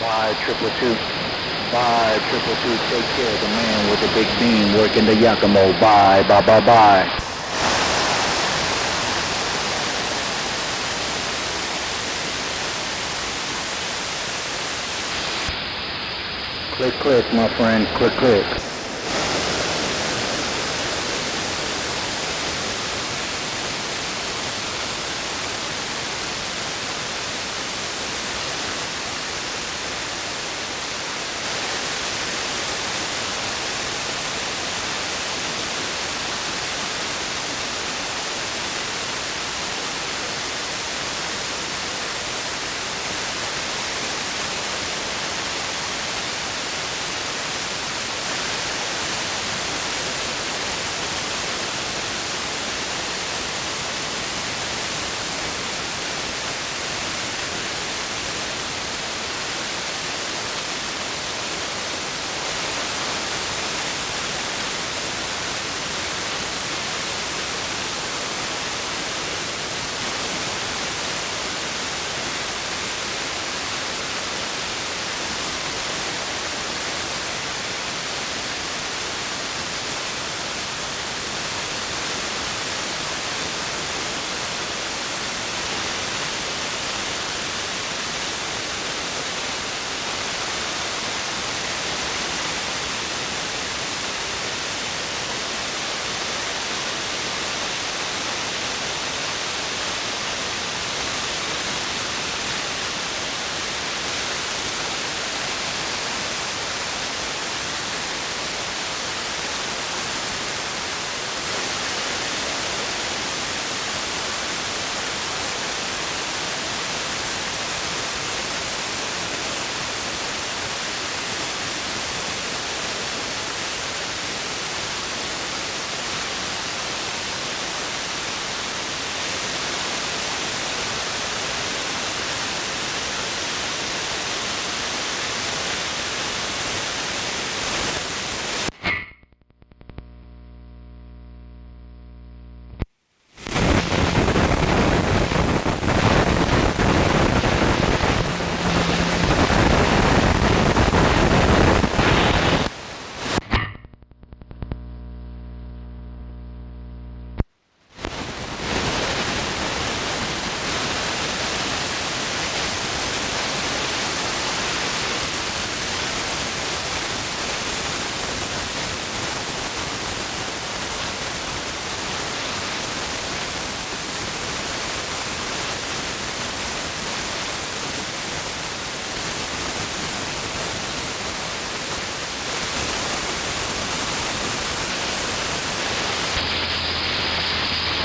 Bye, triple two. Bye, triple two. Take care. The man with the big beam working the Yakimo. Bye, bye, bye, bye. Click, click, my friend. Click, click.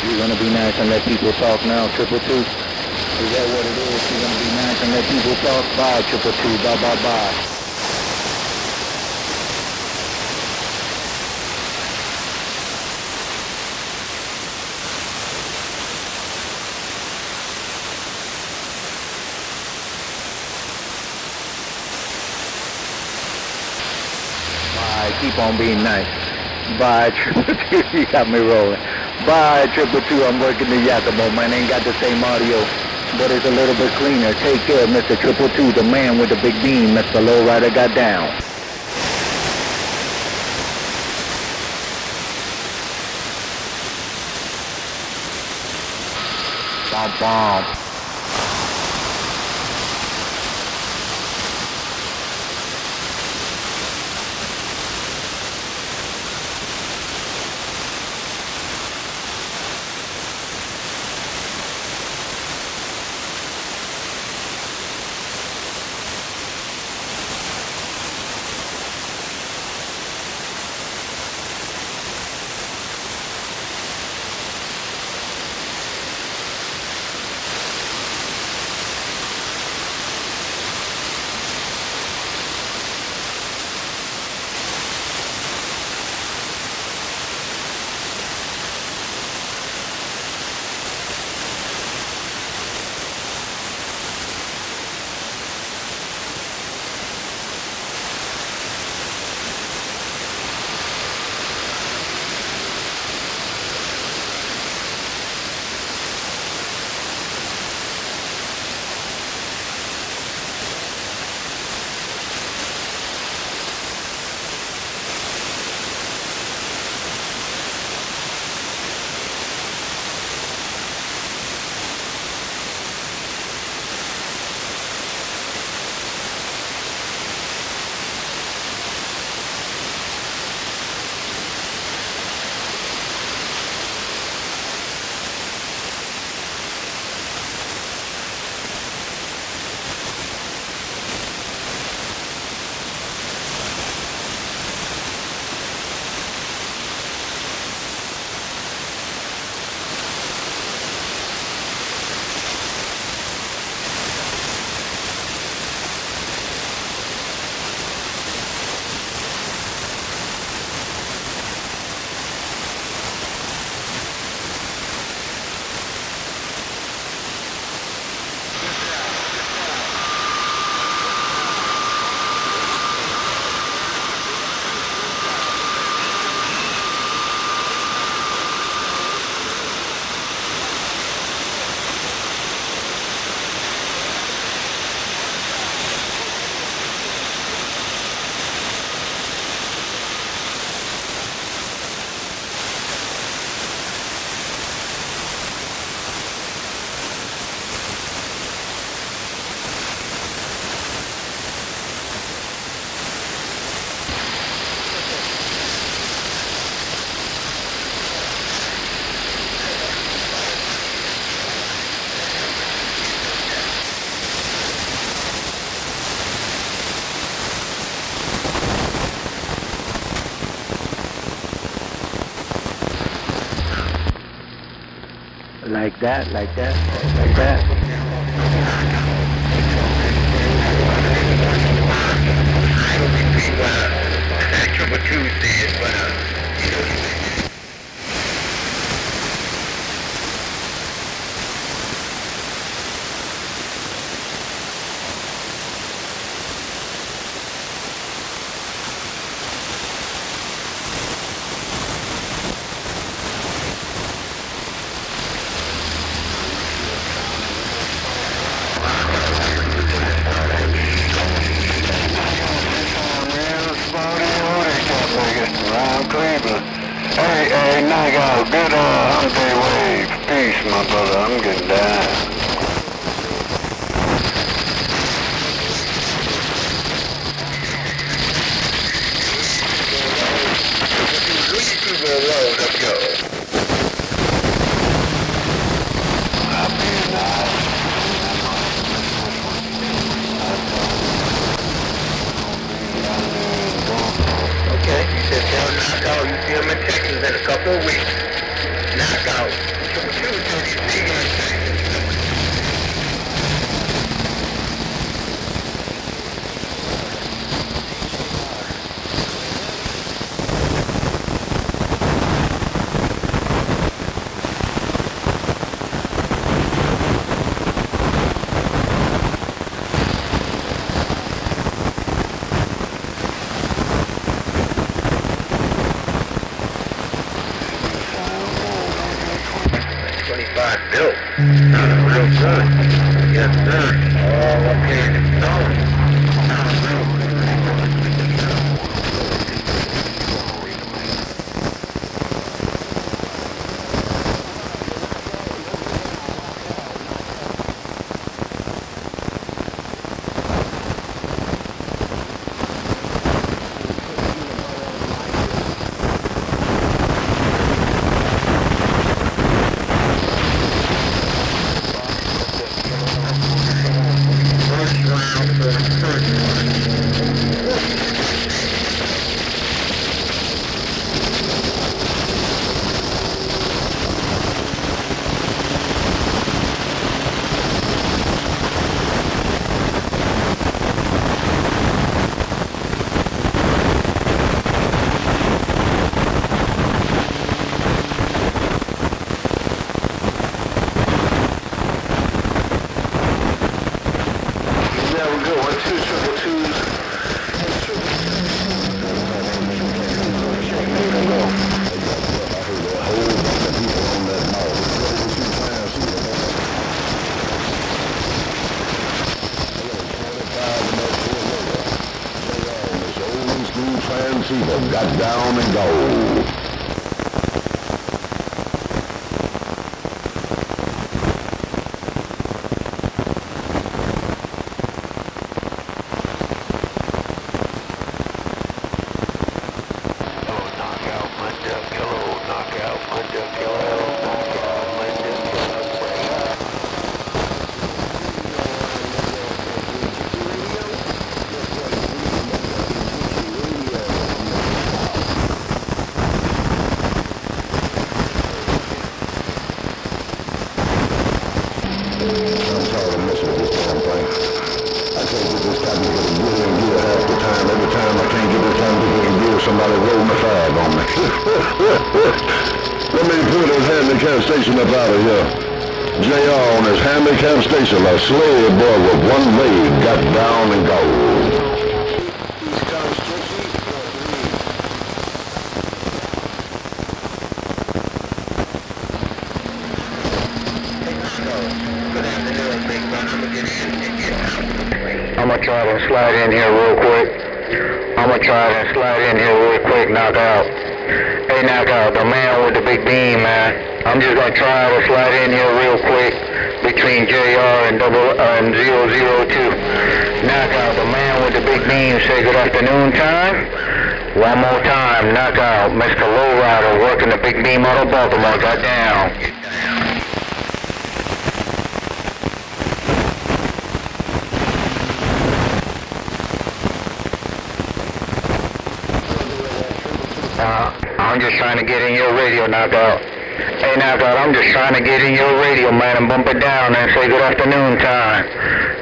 You're gonna be nice and let people talk now, triple two. Is that what it is? You're gonna be nice and let people talk? Bye, triple two. Bye, bye, bye. Bye, keep on being nice. Bye, triple two. You got me rolling. Bye, triple two. I'm working the Yakimo, man. Ain't got the same audio, but it's a little bit cleaner. Take care, Mr. Triple Two, the man with the big beam. Mr. Lowrider got down. Bom, bom. Like that, like that, like that. Triple Tuesdays, but Hey, Night Owl, good holiday wave. Peace, my brother, I'm getting down. let's go. Okay, you said tell Knockout you see him in Texas in a couple of weeks. Knockout. Triple Tuesdays, you see him in Texas. Built. Sounded real good. Yes, sir. All up here in the zone. Sounded real good. Got down and go. Somebody rolled my flag on me. Let me put his handicap station up out of here. JR on his handicap station, a slave boy with one leg got down and go. I'm gonna try to slide in here real quick. Knockout. Hey, Knockout, the man with the big beam, man. I'm just gonna try to slide in here real quick between JR and 002. Knockout, the man with the big beam, say good afternoon time. One more time, Knockout, Mr. Lowrider working the big beam out of Baltimore, got down. I'm just trying to get in your radio, Knockout. Hey, Knockout, I'm just trying to get in your radio, man, and bump it down and say good afternoon time.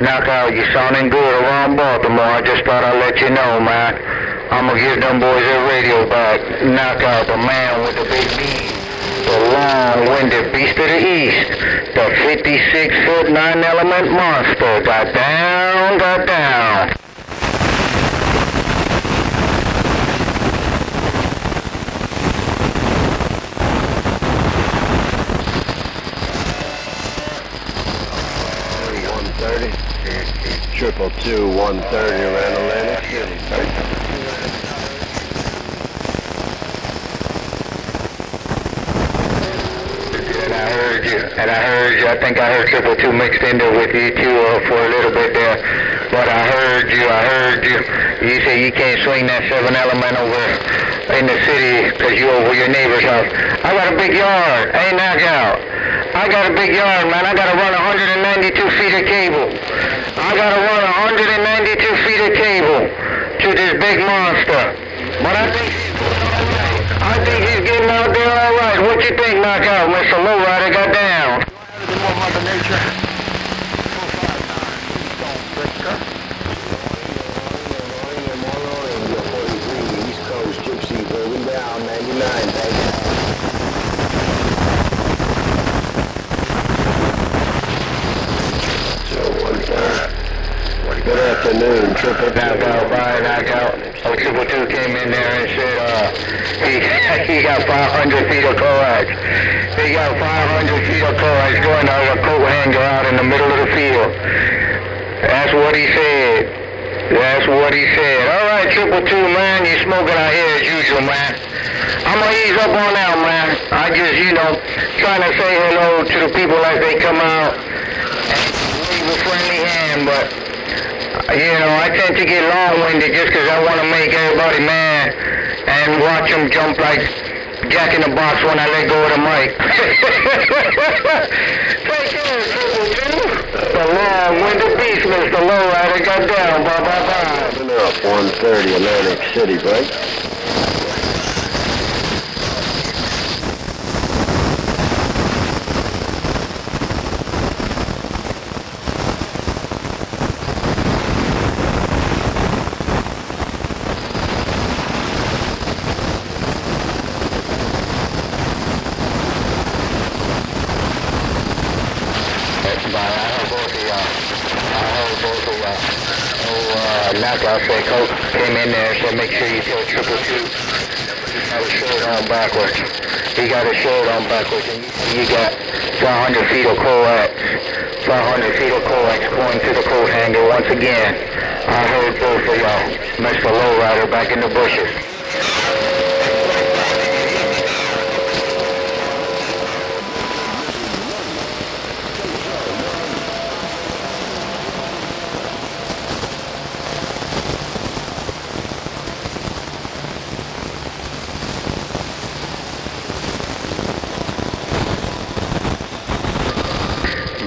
Knockout, you sounding good around Baltimore. I just thought I'd let you know, man. I'm going to give them boys their radio back. Knockout, the man with the big beat. The long-winded beast of the East. The 56-foot 9-element monster. Got down, got down. Triple 2, 130 around Atlantic City. And I heard you. I think I heard triple 2 mixed in there with you too for a little bit there. But I heard you. You say you can't swing that 7-element over in the city because you over your neighbor's house. I got a big yard. Hey, Knockout. I got a big yard, man. I got to run 192 feet of cable. I got to run 192 feet of cable to this big monster. But I think he's getting out there all right. What you think, Knockout? Mr. Lowrider got down. Mother Nature. East Coast Gypsy, going down 99, baby. Good afternoon, Triple 2. Knockout. Oh, Triple 2 came in there and said he got 500 feet of coax. He got 500 feet of coax going out of a coat hanger out in the middle of the field. That's what he said. All right, Triple 2, man, you smoking out here as usual, man. I'm going to ease up on that, man. I just, trying to say hello to the people as they come out and leave a friendly hand, but I tend to get long-winded just because I want to make everybody mad and watch them jump like Jack in the Box when I let go of the mic. Take care, Triple 2. The long-winded beast, Mr. Lowrider, got down. Bye-bye-bye. Coming up, 130 Atlantic City, break. Knockout said Coach came in there and said make sure you tell Triple 2 he got his shirt on backwards. And you got 500 feet of coax. 500 feet of coax going to the coat hanger once again. I heard both of y'all. Mr. Lowrider back in the bushes.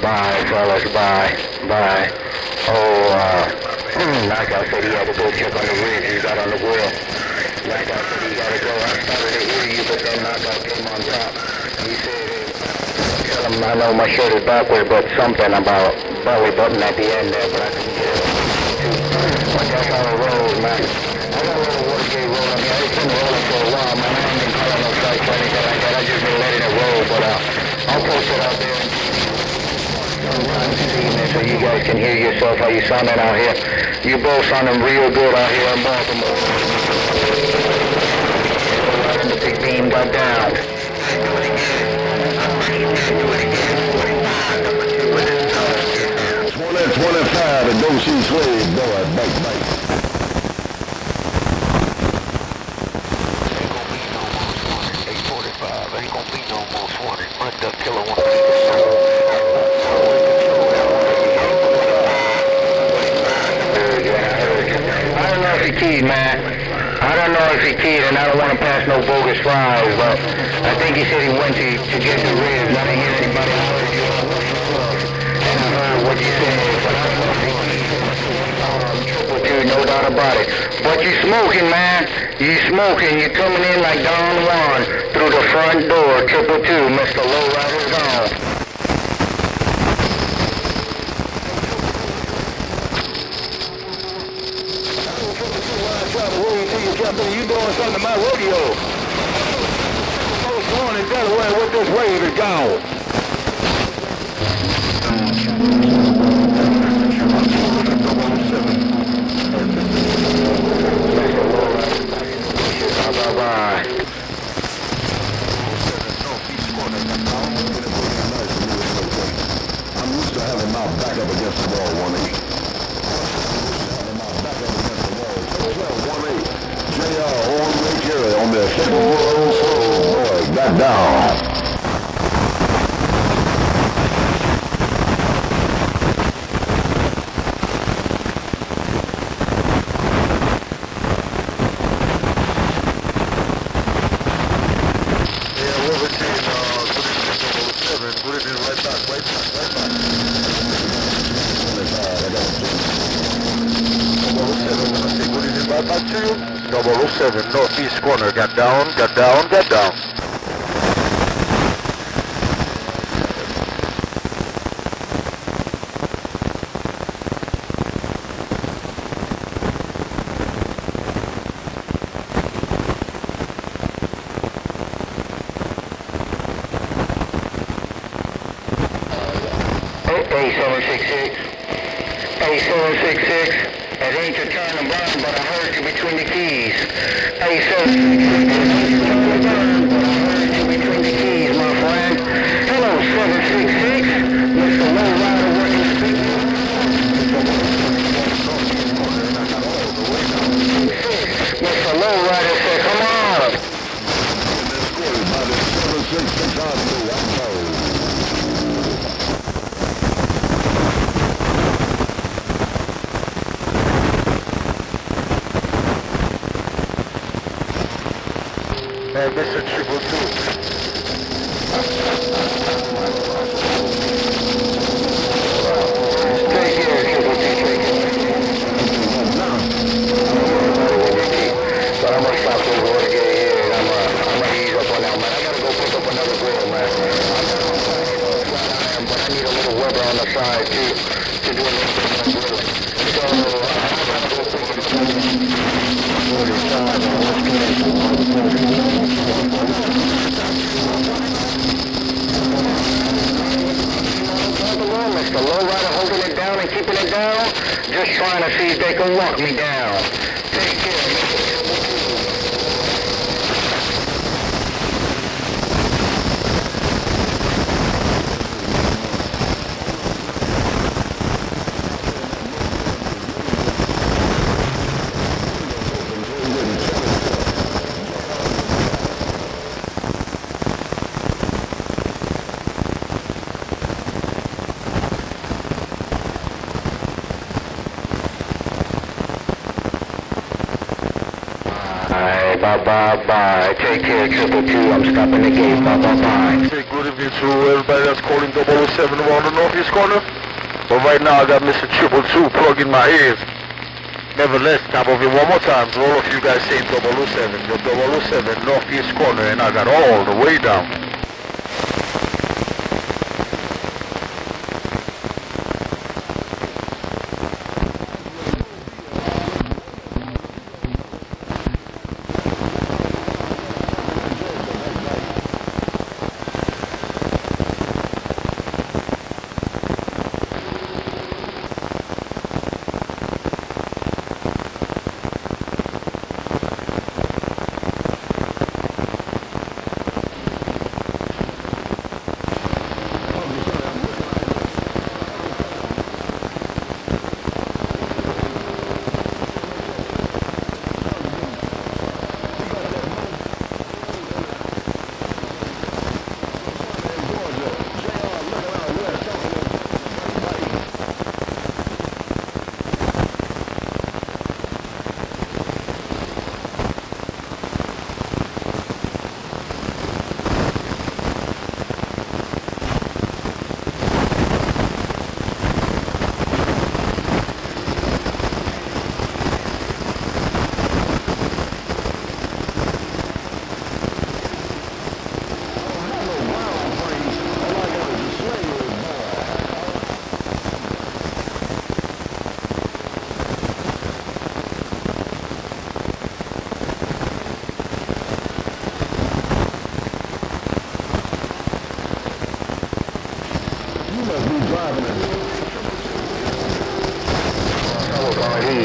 Bye, fellas, bye. Knockout said he had to go check on the ridge. He got on the wheel. Knockout said he got to go. I started to hear you, but then Knockout came on top. He said, tell him I know my shirt is backwards, but something about belly button at the end there, but I couldn't get it. But that's how it rolls, man. I got a little Watergate rolling here. It's been rolling for a while, man. I ain't been calling no strikes or anything like that. I just been letting it roll, but I'll post it out there. So you guys can hear yourself how you sounding out here. You both sounding real good out here in Baltimore. Right in the big beam got down. 2025, and don't see slave, boy, bite. Ain't gonna be no more 40. Mud duck killer one. Man. I don't know if he keyed, and I don't want to pass no bogus flies, but I think he said he went to get the ribs. I didn't hear anybody heard you. And I heard what you said, but I don't know if he keyed. Triple 2, no doubt about it. But you smoking, man. You smoking. You coming in like Don Juan. through the front door, 222, Mr. Lowrider's gone. You doing something to my radio? What's going on in Delaware with this wave is gone? Bye-bye. I'm used to having my back up against the wall, 1-8. JR, on Lake Erie, on the boy, back down. Yeah, what we're saying, good evening, right back. Right back to you. 007, northeast corner, get down. A766, it ain't your turn to burn, but I heard you between the keys. Between the keys, my friend. Hello, 766, Mr. Lowrider working speaking. Mr. Lowrider said, come on. And Mr. 222. Take care, 222, take care. But I'm gonna stop this water gate here and I'm gonna ease up on that, man. I gotta go pick up another grill, man. But I need a little weather on the side too, to do a little bit more grilling. So, I gotta go pick it up. Mr. Lowrider holding it down and keeping it down, just trying to see if they can lock me down. Take care. Bye-bye. Take care, 222. I'm stopping the gate. Bye-bye. Say good evening to everybody that's calling 007 around the northeast corner. But right now I got Mr. 222 plugged in my ears. Nevertheless, tap of it one more time to all of you guys saying 007. The 007 northeast corner, and I got all the way down.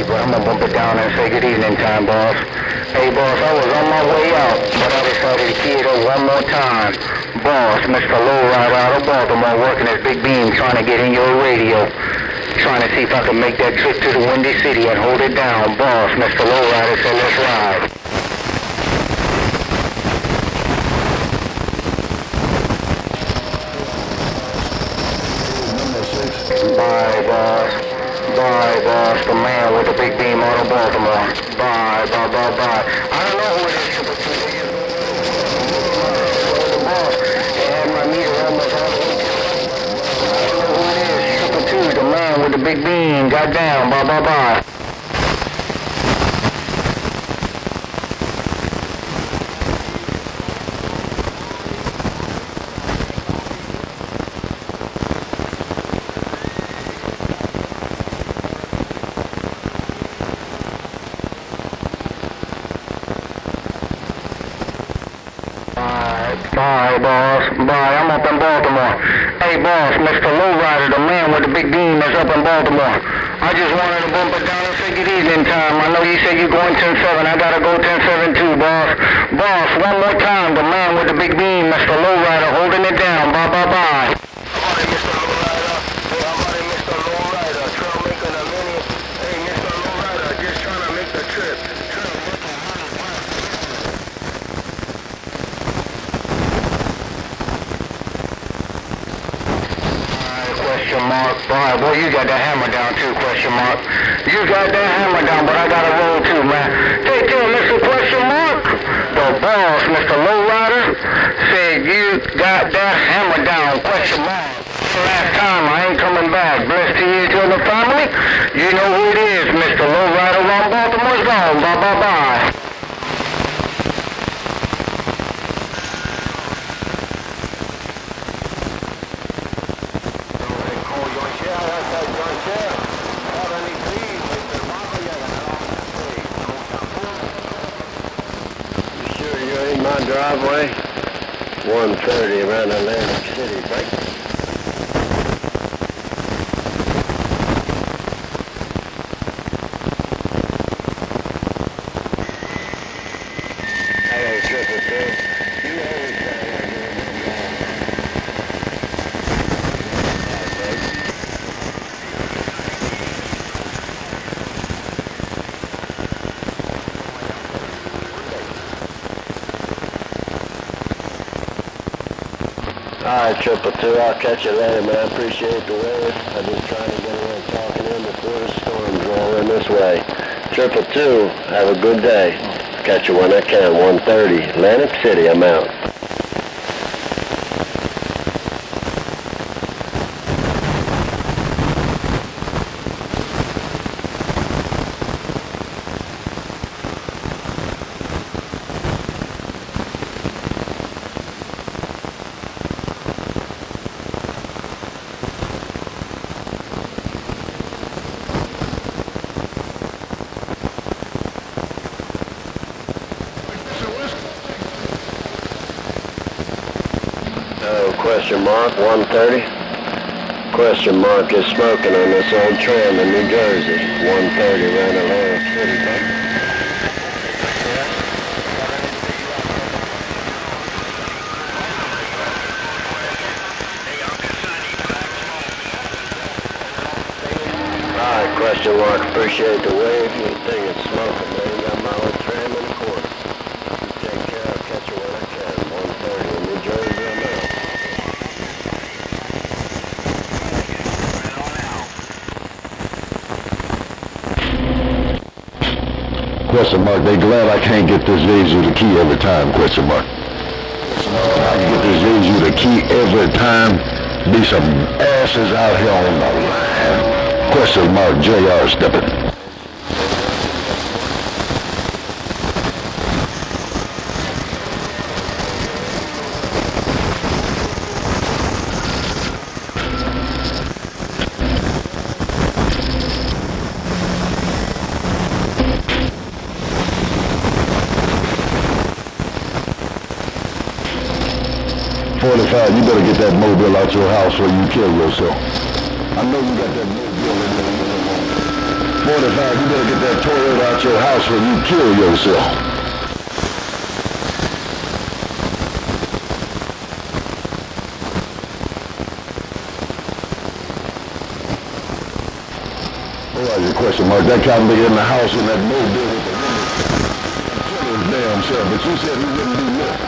But I'm gonna bump it down and say good evening time, boss. Hey, boss, I was on my way out, but I decided to key it up one more time. Boss, Mr. Lowrider out of Baltimore, working his big beam, trying to get in your radio. Trying to see if I can make that trip to the Windy City and hold it down. Boss, Mr. Lowrider, so let's ride. Bye, boss. Bye, boss. The man with the big beam out of Baltimore. Bye, bye, bye, bye. I don't know who it is, but the boss. They had my meter almost all the way to I don't know who it is. Triple two, the man with the big beam. Got down. Bye, bye, bye. Bye, boss. Bye, I'm up in Baltimore. Hey, boss, Mr. Lowrider, the man with the big beam that's up in Baltimore. I just wanted to bump it down and say good evening time. I know you said you're going 10-7. I gotta go 10-7 too, boss. Boss, one more time, the man with the big beam, Mr. Lowrider, holding it down. Bye, bye, bye. Hey, Mr. Lowrider. Hey, I'm buddy, Mr. Lowrider. Trying to make a minute. Hey, Mr. Lowrider, just trying to make the trip. Question mark. Boy, boy, you got that hammer down too, question mark. You got that hammer down, but I got to roll too, man. Take care, Mr. Question mark. The boss, Mr. Lowrider, said you got that hammer down, question mark. Last time, I ain't coming back. Bless to you to the family. You know who it is, Mr. Lowrider. Ron Baltimore's gone. Bye, bye, bye. My driveway, 1:30 around Atlantic City, right? Hello, Triple Two. You always got Alright, Triple Two, I'll catch you later, man. I appreciate the word. I'm just trying to get around talking in before the storms roll in this way. Triple Two, have a good day. Catch you when I can. 1:30, Atlantic City, I'm out. Oh, question mark, 1:30? Question mark is smoking on this old tram in New Jersey. 1:30 around Atlantic City, right? Alright, question mark, appreciate the wave. You think it's smoking, man. You got my old tram in the corner. You take care, I'll catch you when I can. 1:30 in New Jersey, I'm out. Question mark, they glad I can't get this Yezu the key every time, question mark. I can get this Yezu the key every time. Be some asses out here on the line. Question mark, JR stepping. 45, you better get that mobile out your house where you kill yourself. I know you got that mobile in there. 45, you better get that Toyota out your house where you kill yourself. Oh, that's your question mark. That kind of nigga in the house in that mobile with the woman kill his damn self, but you said he wouldn't do nothing.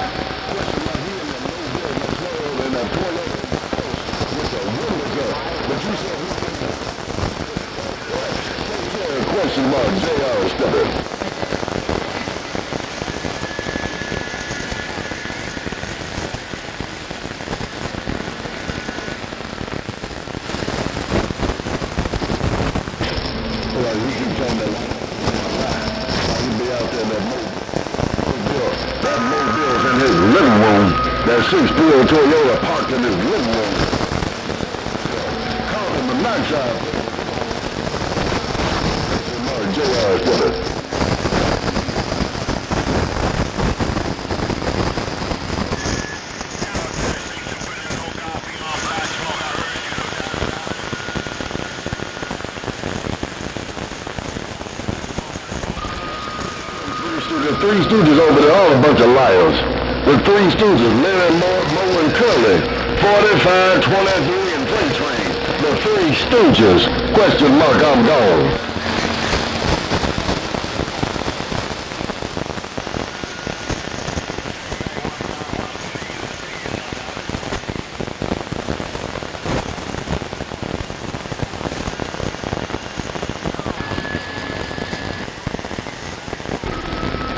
Question mark, JR, step in. Alright, we keep saying that. He'll be out there, that mobile's in his living room. That 6-wheel Toyota parked in his living room. Carbon monoxide. JR, step in. The Three Stooges over there, all a bunch of liars. The Three Stooges, Larry, Moe, and Curly. 45, 23, and Play Train. The Three Stooges. Question mark, I'm gone.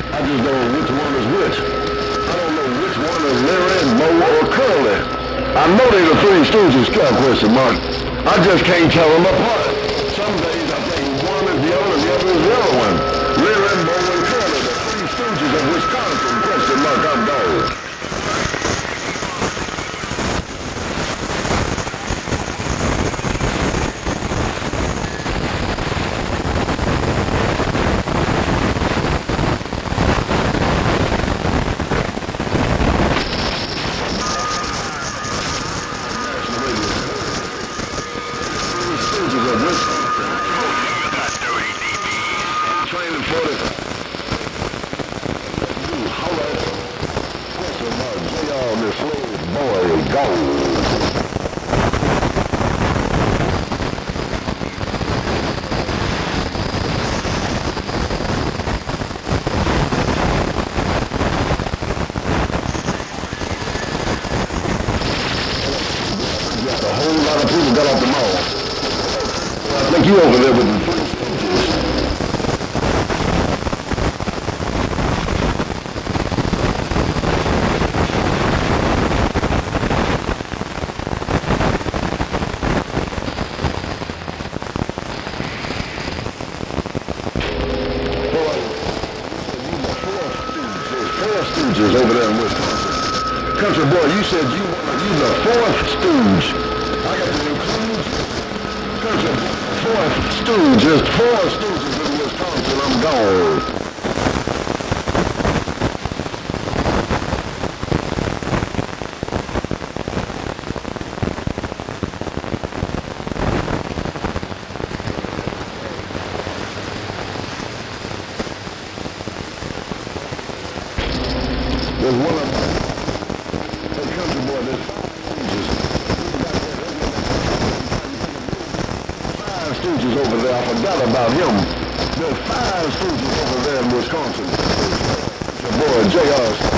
I just don't know which one is which. I don't know which one is Larry, Moe, or Curly. I know they're the Three Stooges, question mark. I just can't tell them apart. Some days I think one is the other and the other is the other one. Larry, Moe, and Curly, the Three Stooges of Wisconsin, question mark, I'm gone. Training for the hold on. Question mark, JR, this little boy, go. A whole lot of people got off the mall. I think you over there with the Three Stooges. Four Stooges over there in Wisconsin. Country boy, you said you the fourth stooge. I got the new clues. Country boy, fourth stooge. There's 4 stooges in Wisconsin. I'm gone. There's one of them. Hey, country boy, there's 5 stooges over there. I forgot about him. There's 5 stooges over there in Wisconsin. Boy, JR.